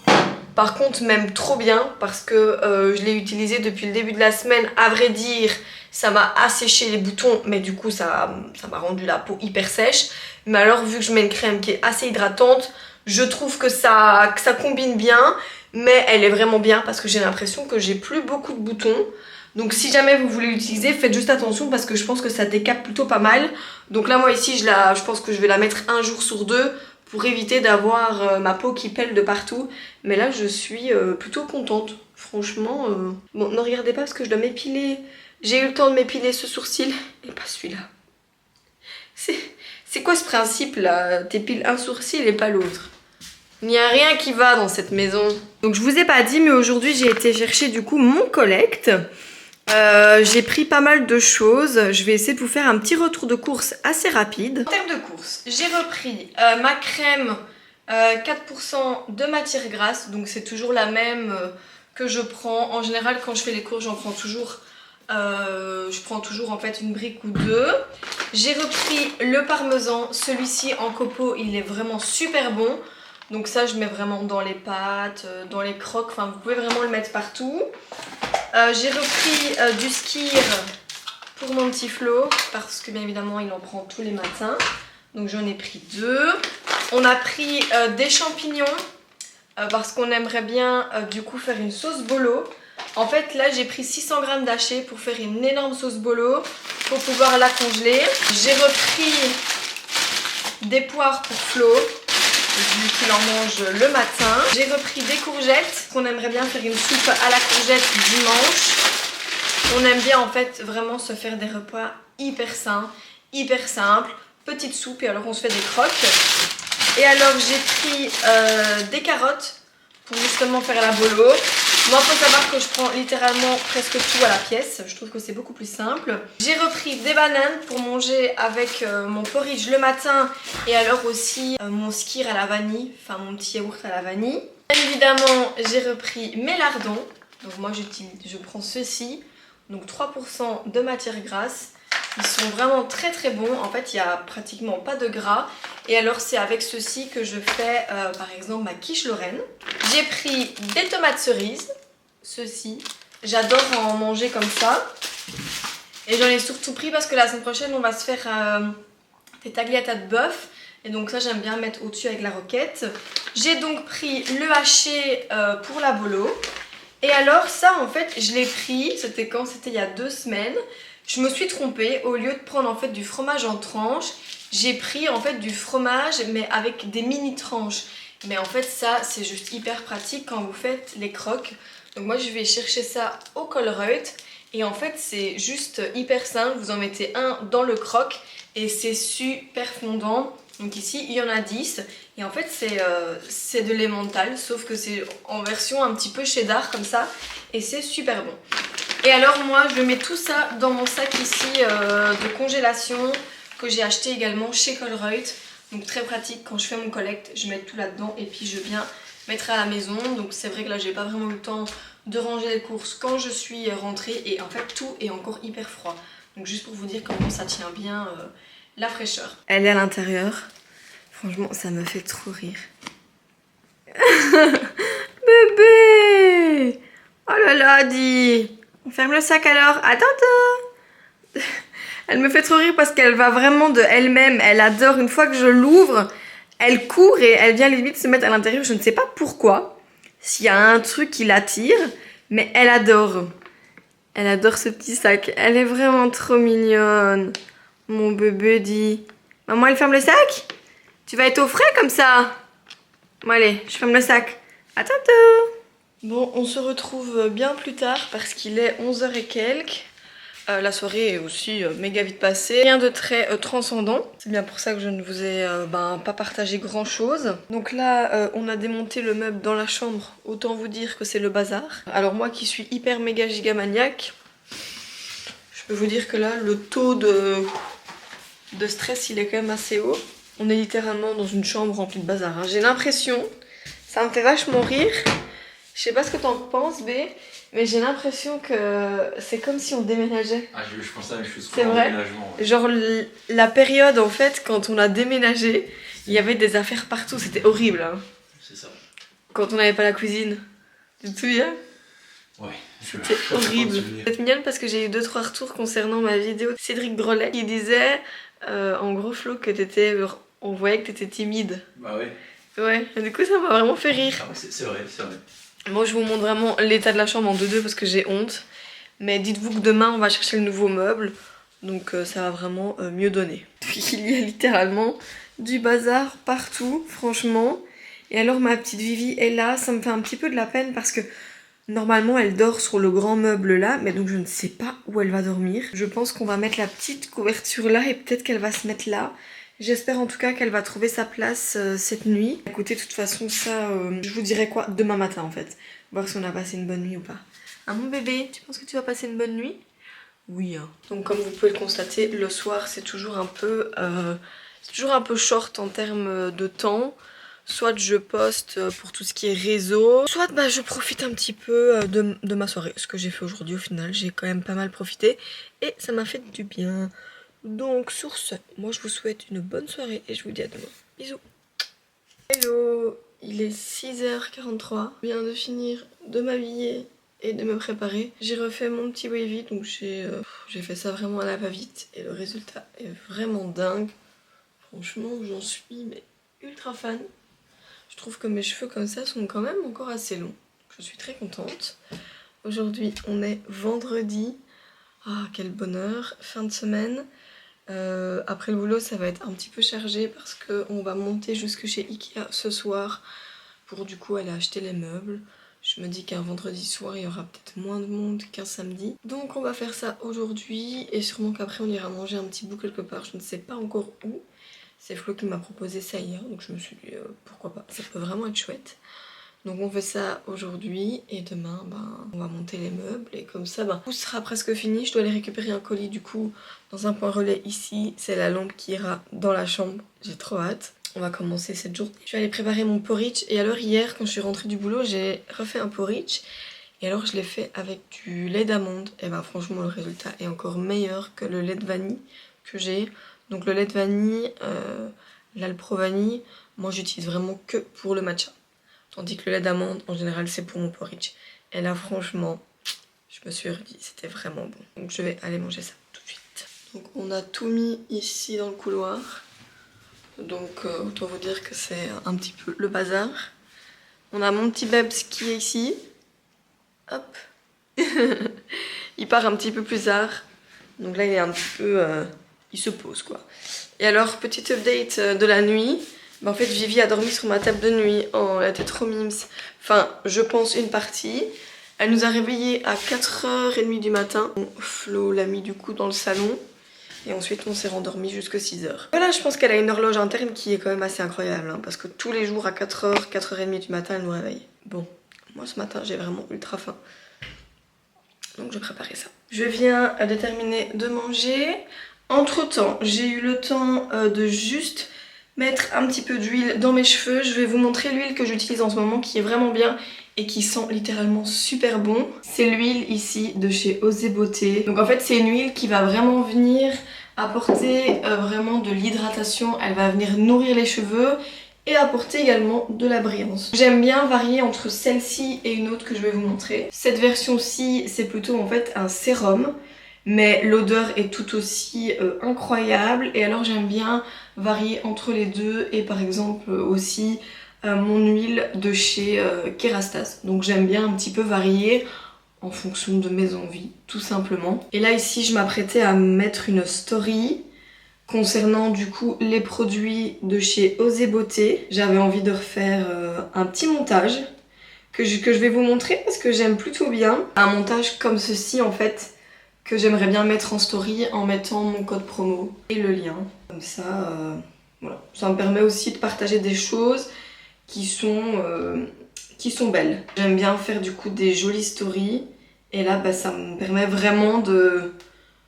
A: Par contre même trop bien parce que je l'ai utilisé depuis le début de la semaine. À vrai dire ça m'a asséché les boutons mais du coup ça m'a rendu la peau hyper sèche. Mais alors vu que je mets une crème qui est assez hydratante, je trouve que ça combine bien. Mais elle est vraiment bien parce que j'ai l'impression que j'ai plus beaucoup de boutons. Donc si jamais vous voulez l'utiliser, faites juste attention parce que je pense que ça décape plutôt pas mal. Donc là moi ici je pense que je vais la mettre un jour sur deux pour éviter d'avoir ma peau qui pèle de partout. Mais là je suis plutôt contente, franchement. Bon, ne regardez pas parce que je dois m'épiler. J'ai eu le temps de m'épiler ce sourcil et pas celui-là. C'est quoi ce principe là? T'épiles un sourcil et pas l'autre. Il n'y a rien qui va dans cette maison. Donc je vous ai pas dit mais aujourd'hui j'ai été chercher du coup mon collect. J'ai pris pas mal de choses. Je vais essayer de vous faire un petit retour de course assez rapide. En termes de course, j'ai repris ma crème 4% de matière grasse. Donc c'est toujours la même que je prends. En général quand je fais les courses j'en prends toujours. Je prends toujours en fait une brique ou deux. J'ai repris le parmesan. Celui-ci en copeaux il est vraiment super bon. Donc ça je mets vraiment dans les pâtes, dans les croques. Enfin vous pouvez vraiment le mettre partout. J'ai repris du skir pour mon petit Flo parce que bien évidemment il en prend tous les matins. Donc j'en ai pris deux. On a pris des champignons parce qu'on aimerait bien du coup faire une sauce bolo. En fait là j'ai pris 600 g d'hachés pour faire une énorme sauce bolo pour pouvoir la congeler. J'ai repris des poires pour Flo vu qu'il en mange le matin. J'ai repris des courgettes, qu'on aimerait bien faire une soupe à la courgette dimanche. On aime bien en fait vraiment se faire des repas hyper sains, hyper simples. Petite soupe et alors on se fait des croques. Et alors j'ai pris des carottes pour justement faire la bolo. Moi il faut savoir que je prends littéralement presque tout à la pièce, je trouve que c'est beaucoup plus simple. J'ai repris des bananes pour manger avec mon porridge le matin et alors aussi mon skir à la vanille, enfin mon petit yaourt à la vanille. Évidemment, j'ai repris mes lardons. Donc moi je prends ceci, donc 3% de matière grasse. Ils sont vraiment très très bons, en fait il n'y a pratiquement pas de gras. Et alors c'est avec ceci que je fais par exemple ma quiche Lorraine. J'ai pris des tomates cerises, ceci. J'adore en manger comme ça. Et j'en ai surtout pris parce que la semaine prochaine on va se faire des tagliatelles de bœuf. Et donc ça j'aime bien mettre au-dessus avec la roquette. J'ai donc pris le haché pour la bolo. Et alors ça en fait je l'ai pris, c'était quand? C'était il y a 2 semaines. Je me suis trompée, au lieu de prendre en fait du fromage en tranches, j'ai pris en fait du fromage mais avec des mini tranches. Mais en fait ça c'est juste hyper pratique quand vous faites les croques. Donc moi je vais chercher ça au Colruyt. Et en fait c'est juste hyper simple, vous en mettez un dans le croque et c'est super fondant. Donc ici il y en a 10 et en fait c'est de l'emmental sauf que c'est en version un petit peu cheddar comme ça et c'est super bon. Et alors moi je mets tout ça dans mon sac ici de congélation que j'ai acheté également chez Colruyt. Donc très pratique quand je fais mon collecte, je mets tout là-dedans et puis je viens mettre à la maison. Donc c'est vrai que là j'ai pas vraiment eu le temps de ranger les courses quand je suis rentrée et en fait tout est encore hyper froid. Donc juste pour vous dire comment ça tient bien la fraîcheur. Elle est à l'intérieur. Franchement, ça me fait trop rire. Bébé! Oh là là, dis! On ferme le sac alors. Attends, attends! Elle me fait trop rire parce qu'elle va vraiment de elle-même. Elle adore. Une fois que je l'ouvre, elle court et elle vient limite se mettre à l'intérieur. Je ne sais pas pourquoi. S'il y a un truc qui l'attire. Mais elle adore. Elle adore ce petit sac. Elle est vraiment trop mignonne. Mon bébé dit... Maman, elle ferme le sac? Tu vas être au frais comme ça? Bon allez, je ferme le sac. À tantôt. Bon, on se retrouve bien plus tard parce qu'il est 11h et quelques. La soirée est aussi méga vite passée. Rien de très transcendant. C'est bien pour ça que je ne vous ai pas partagé grand chose. Donc là, on a démonté le meuble dans la chambre. Autant vous dire que c'est le bazar. Alors moi qui suis hyper méga giga maniaque, je peux vous dire que là, le taux de stress, il est quand même assez haut. On est littéralement dans une chambre remplie de bazar. Hein. J'ai l'impression, ça me fait vachement rire. Je sais pas ce que t'en penses, B, mais j'ai l'impression que c'est comme si on déménageait.
B: Ah, je pense à la même chose.
A: C'est vrai. Ouais. Genre la période en fait, quand on a déménagé, il y avait des affaires partout. C'était horrible. Hein.
B: C'est ça.
A: Quand on n'avait pas la cuisine. Tu te souviens?
B: Ouais.
A: C'était horrible. C'est mignonne parce que j'ai eu 2-3 retours concernant ma vidéo de Cédric Drolet qui disait en gros Flo que t'étais... On voyait que t'étais timide.
B: Bah ouais.
A: Ouais, et du coup ça m'a vraiment fait rire.
B: Ah, c'est vrai, c'est vrai.
A: Moi je vous montre vraiment l'état de la chambre en 2-2 parce que j'ai honte. Mais dites-vous que demain on va chercher le nouveau meuble. Donc ça va vraiment mieux donner. Il y a littéralement du bazar partout, franchement. Et alors ma petite Vivi est là, ça me fait un petit peu de la peine parce que normalement elle dort sur le grand meuble là. Mais donc je ne sais pas où elle va dormir. Je pense qu'on va mettre la petite couverture là et peut-être qu'elle va se mettre là. J'espère en tout cas qu'elle va trouver sa place cette nuit. Écoutez, de toute façon, ça, je vous dirai quoi demain matin en fait. Voir si on a passé une bonne nuit ou pas. Ah mon bébé, tu penses que tu vas passer une bonne nuit? Oui. Hein. Donc comme vous pouvez le constater, le soir c'est toujours un peu short en termes de temps. Soit je poste pour tout ce qui est réseau, soit je profite un petit peu de ma soirée. Ce que j'ai fait aujourd'hui au final, j'ai quand même pas mal profité et ça m'a fait du bien. Donc sur ce, moi je vous souhaite une bonne soirée et je vous dis à demain. Bisous. Hello, il est 6h43. Je viens de finir de m'habiller et de me préparer. J'ai refait mon petit wavy, donc j'ai fait ça vraiment à la va-vite et le résultat est vraiment dingue. Franchement, j'en suis mais ultra fan. Je trouve que mes cheveux comme ça sont quand même encore assez longs. Je suis très contente. Aujourd'hui, on est vendredi. Ah, quel bonheur. Fin de semaine. Après le boulot ça va être un petit peu chargé parce qu'on va monter jusque chez Ikea ce soir pour du coup aller acheter les meubles. Je me dis qu'un vendredi soir il y aura peut-être moins de monde qu'un samedi. Donc on va faire ça aujourd'hui et sûrement qu'après on ira manger un petit bout quelque part, je ne sais pas encore où. C'est Flo qui m'a proposé ça hier donc je me suis dit pourquoi pas, ça peut vraiment être chouette. Donc on fait ça aujourd'hui et demain on va monter les meubles et comme ça tout sera presque fini. Je dois aller récupérer un colis du coup dans un point relais ici. C'est la lampe qui ira dans la chambre, j'ai trop hâte. on va commencer cette journée. Je vais aller préparer mon porridge et alors hier quand je suis rentrée du boulot j'ai refait un porridge et alors je l'ai fait avec du lait d'amande et ben franchement le résultat est encore meilleur que le lait de vanille que j'ai. Donc le lait de vanille, l'Alpro vanille, moi j'utilise vraiment que pour le matcha. Tandis que le lait d'amande en général c'est pour mon porridge. Et là franchement je me suis redit c'était vraiment bon. Donc je vais aller manger ça tout de suite. Donc on a tout mis ici dans le couloir. Donc autant vous dire que c'est un petit peu le bazar. On a mon petit Bebs qui est ici. Hop. Il part un petit peu plus tard. Donc là il est un petit peu... il se pose quoi. Et alors petite update de la nuit. En fait Vivi a dormi sur ma table de nuit. Oh elle était trop mimes. Enfin je pense une partie. Elle nous a réveillés à 4h30 du matin. Flo l'a mis du coup dans le salon. Et ensuite on s'est rendormi jusqu'à 6h. Voilà, je pense qu'elle a une horloge interne qui est quand même assez incroyable. Hein, parce que tous les jours à 4h, 4h30 du matin, elle nous réveille. Bon, moi ce matin j'ai vraiment ultra faim. Donc je vais préparer ça. Je viens de terminer de manger. Entre temps, j'ai eu le temps de juste mettre un petit peu d'huile dans mes cheveux. Je vais vous montrer l'huile que j'utilise en ce moment qui est vraiment bien et qui sent littéralement super bon. C'est l'huile ici de chez Osé Beauté. Donc en fait c'est une huile qui va vraiment venir apporter vraiment de l'hydratation. Elle va venir nourrir les cheveux et apporter également de la brillance. J'aime bien varier entre celle-ci et une autre que je vais vous montrer. Cette version-ci c'est plutôt en fait un sérum. Mais l'odeur est tout aussi incroyable. Et alors j'aime bien varier entre les deux. Et par exemple aussi mon huile de chez Kerastase. Donc j'aime bien un petit peu varier en fonction de mes envies, tout simplement. Et là ici je m'apprêtais à mettre une story concernant du coup les produits de chez Osé Beauté. J'avais envie de refaire un petit montage que je vais vous montrer parce que j'aime plutôt bien. Un montage comme ceci en fait, que j'aimerais bien mettre en story en mettant mon code promo et le lien. Comme ça, voilà. Ça me permet aussi de partager des choses qui sont belles. J'aime bien faire du coup des jolies stories et là bah, ça me permet vraiment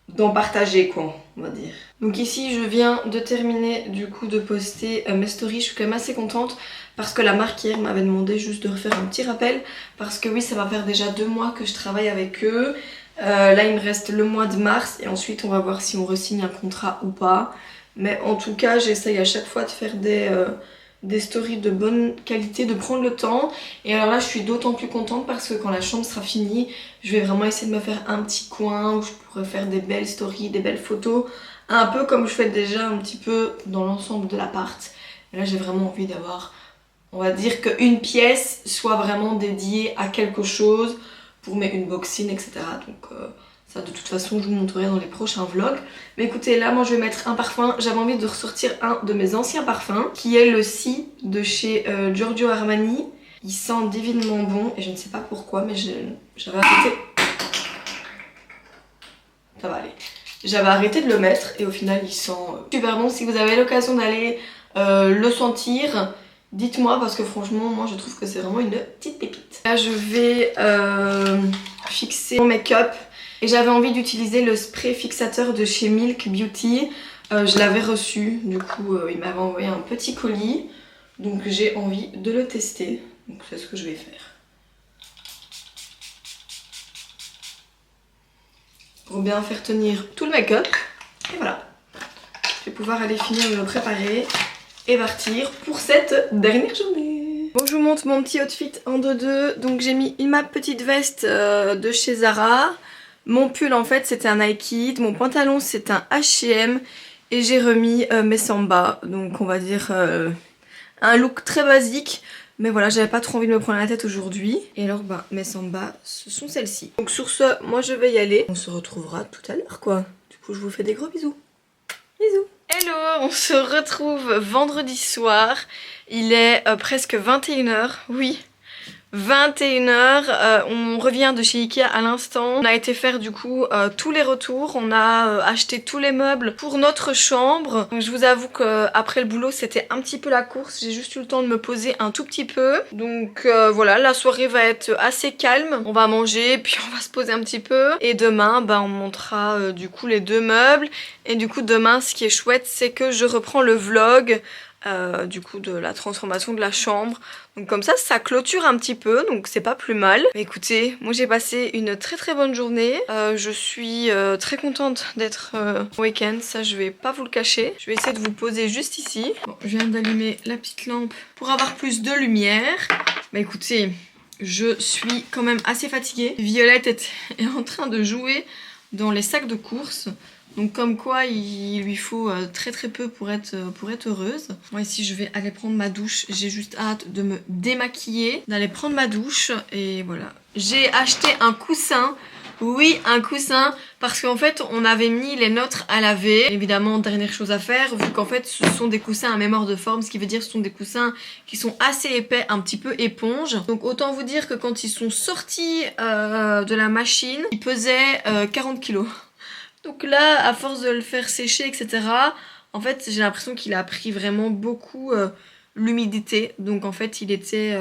A: d'en partager quoi, on va dire. Donc ici je viens de terminer du coup de poster mes stories. Je suis quand même assez contente parce que la marque hier m'avait demandé juste de refaire un petit rappel parce que oui ça va faire déjà 2 mois que je travaille avec eux. Là il me reste le mois de mars et ensuite on va voir si on re-signe un contrat ou pas. Mais en tout cas j'essaye à chaque fois de faire des stories de bonne qualité, de prendre le temps. Et alors là je suis d'autant plus contente parce que quand la chambre sera finie, je vais vraiment essayer de me faire un petit coin où je pourrais faire des belles stories, des belles photos. Un peu comme je fais déjà un petit peu dans l'ensemble de l'appart. Et là j'ai vraiment envie d'avoir, on va dire qu'une pièce soit vraiment dédiée à quelque chose pour mes unboxings, etc. Donc ça de toute façon je vous montrerai dans les prochains vlogs. Mais écoutez là moi je vais mettre un parfum. J'avais envie de ressortir un de mes anciens parfums qui est le Si de chez Giorgio Armani. Il sent divinement bon et je ne sais pas pourquoi mais j'avais arrêté. Ça va aller. J'avais arrêté de le mettre et au final il sent super bon. Si vous avez l'occasion d'aller le sentir, dites-moi parce que franchement moi je trouve que c'est vraiment une petite pépite. Là je vais fixer mon make-up et j'avais envie d'utiliser le spray fixateur de chez Milk Beauty. Je l'avais reçu, du coup il m'avait envoyé un petit colis. Donc j'ai envie de le tester. Donc c'est ce que je vais faire. Pour bien faire tenir tout le make-up. Et voilà. Je vais pouvoir aller finir de me préparer et partir pour cette dernière journée. Bon je vous montre mon petit outfit en 2-2. Donc j'ai mis ma petite veste de chez Zara. Mon pull en fait c'était un Nike. Mon pantalon c'est un H&M. Et j'ai remis mes sambas. Donc on va dire un look très basique. Mais voilà, j'avais pas trop envie de me prendre la tête aujourd'hui. Et alors bah mes sambas ce sont celles-ci. Donc sur ce, moi je vais y aller. On se retrouvera tout à l'heure quoi. Du coup je vous fais des gros bisous. Bisous. Hello, on se retrouve vendredi soir. Il est presque 21h, oui. 21h, on revient de chez Ikea à l'instant. On a été faire du coup tous les retours. On a acheté tous les meubles pour notre chambre. Donc, je vous avoue qu'après le boulot c'était un petit peu la course. J'ai juste eu le temps de me poser un tout petit peu. Donc voilà, la soirée va être assez calme. On va manger puis on va se poser un petit peu. Et demain bah, on montera du coup les 2 meubles. Et du coup demain ce qui est chouette c'est que je reprends le vlog du coup de la transformation de la chambre. Donc comme ça clôture un petit peu, donc c'est pas plus mal. Mais écoutez, moi j'ai passé une très bonne journée. Je suis très contente d'être au week-end, ça je vais pas vous le cacher. Je vais essayer de vous poser juste ici. Bon, je viens d'allumer la petite lampe pour avoir plus de lumière. Mais écoutez, je suis quand même assez fatiguée. Violette est en train de jouer dans les sacs de courses. Donc comme quoi il lui faut très peu pour être heureuse. Moi ici je vais aller prendre ma douche. J'ai juste hâte de me démaquiller, d'aller prendre ma douche. Et voilà. J'ai acheté un coussin. Oui, un coussin, parce qu'en fait on avait mis les nôtres à laver. Évidemment, dernière chose à faire, vu qu'en fait ce sont des coussins à mémoire de forme, ce qui veut dire que ce sont des coussins qui sont assez épais, un petit peu éponge. Donc autant vous dire que quand ils sont sortis de la machine, ils pesaient 40 kilos. Donc là, à force de le faire sécher, etc., en fait j'ai l'impression qu'il a pris vraiment beaucoup l'humidité, donc en fait il était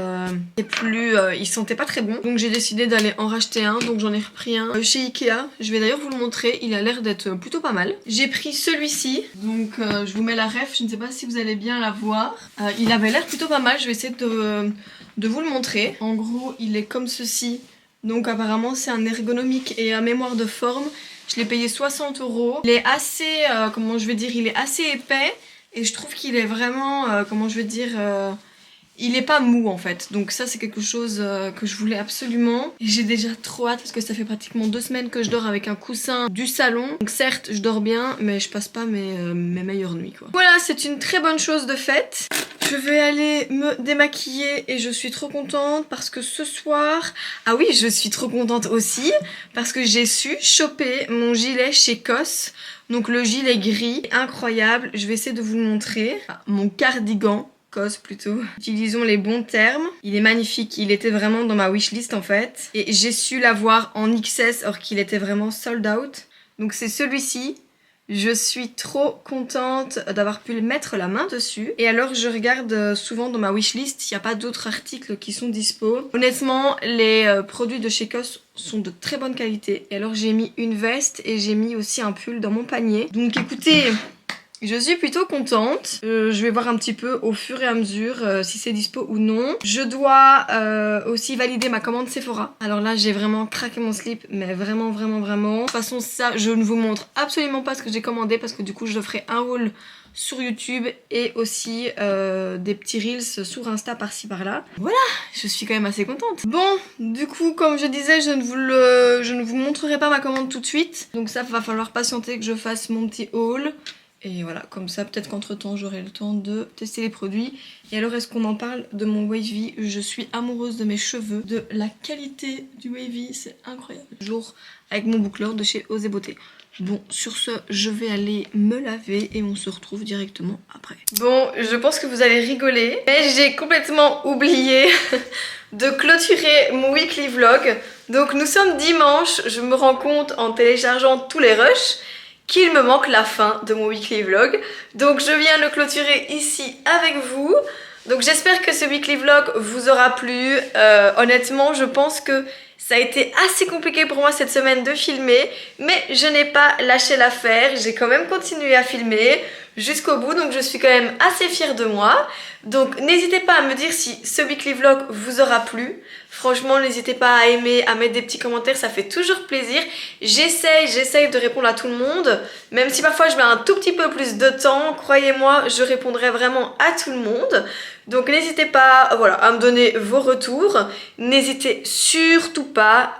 A: il sentait pas très bon, donc j'ai décidé d'aller en racheter un. Donc j'en ai repris un chez Ikea, je vais d'ailleurs vous le montrer, il a l'air d'être plutôt pas mal. J'ai pris celui-ci, donc je vous mets la ref, je ne sais pas si vous allez bien la voir. Il avait l'air plutôt pas mal, je vais essayer de vous le montrer. En gros il est comme ceci, donc apparemment c'est un ergonomique et à mémoire de forme. Je l'ai payé 60 €. Il est assez, comment je vais dire, il est assez épais. Et je trouve qu'il est vraiment, comment je vais dire, il est pas mou en fait. Donc ça c'est quelque chose que je voulais absolument. Et j'ai déjà trop hâte parce que ça fait pratiquement 2 semaines que je dors avec un coussin du salon. Donc certes je dors bien mais je passe pas mes meilleures nuits quoi. Voilà, c'est une très bonne chose de faite. Je vais aller me démaquiller et je suis trop contente parce que ce soir... Ah oui, je suis trop contente aussi parce que j'ai su choper mon gilet chez COS. Donc le gilet gris, incroyable, je vais essayer de vous le montrer. Mon cardigan, COS plutôt. Utilisons les bons termes. Il est magnifique, il était vraiment dans ma wishlist en fait. Et j'ai su l'avoir en XS alors qu'il était vraiment sold out. Donc c'est celui-ci. Je suis trop contente d'avoir pu mettre la main dessus. Et alors je regarde souvent dans ma wishlist, il n'y a pas d'autres articles qui sont dispo. Honnêtement, les produits de chez COS sont de très bonne qualité. Et alors j'ai mis une veste et j'ai mis aussi un pull dans mon panier. Donc écoutez... Je suis plutôt contente. Je vais voir un petit peu au fur et à mesure si c'est dispo ou non. Je dois aussi valider ma commande Sephora. Alors là, j'ai vraiment craqué mon slip, mais vraiment. De toute façon, ça, je ne vous montre absolument pas ce que j'ai commandé parce que du coup, je ferai un haul sur YouTube et aussi des petits reels sur Insta par-ci par-là. Voilà, je suis quand même assez contente. Bon, du coup, comme je disais, je ne vous montrerai pas ma commande tout de suite. Donc ça, va falloir patienter que je fasse mon petit haul. Et voilà, comme ça, peut-être qu'entre temps, j'aurai le temps de tester les produits. Et alors, est-ce qu'on en parle de mon wavy? Je suis amoureuse de mes cheveux, de la qualité du wavy, c'est incroyable. Toujours avec mon boucleur de chez Osé Beauté. Bon, sur ce, je vais aller me laver et on se retrouve directement après. Bon, je pense que vous allez rigoler, mais j'ai complètement oublié de clôturer mon weekly vlog. Donc nous sommes dimanche, je me rends compte en téléchargeant tous les rushs qu'il me manque la fin de mon weekly vlog. Donc je viens le clôturer ici avec vous. Donc j'espère que ce weekly vlog vous aura plu. Honnêtement, je pense que ça a été assez compliqué pour moi cette semaine de filmer, mais je n'ai pas lâché l'affaire. J'ai quand même continué à filmer jusqu'au bout, donc je suis quand même assez fière de moi. Donc n'hésitez pas à me dire si ce weekly vlog vous aura plu. Franchement, n'hésitez pas à aimer, à mettre des petits commentaires, ça fait toujours plaisir. J'essaye de répondre à tout le monde, même si parfois je mets un tout petit peu plus de temps. Croyez-moi, je répondrai vraiment à tout le monde. Donc n'hésitez pas, voilà, à me donner vos retours. N'hésitez surtout pas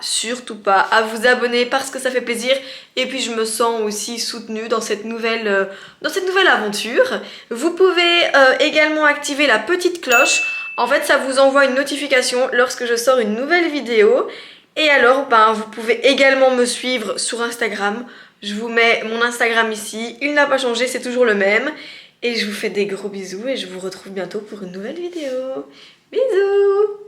A: à vous abonner parce que ça fait plaisir. Et puis je me sens aussi soutenue dans cette nouvelle aventure. Vous pouvez également activer la petite cloche. En fait, ça vous envoie une notification lorsque je sors une nouvelle vidéo. Et alors, vous pouvez également me suivre sur Instagram. Je vous mets mon Instagram ici. Il n'a pas changé, c'est toujours le même. Et je vous fais des gros bisous et je vous retrouve bientôt pour une nouvelle vidéo. Bisous!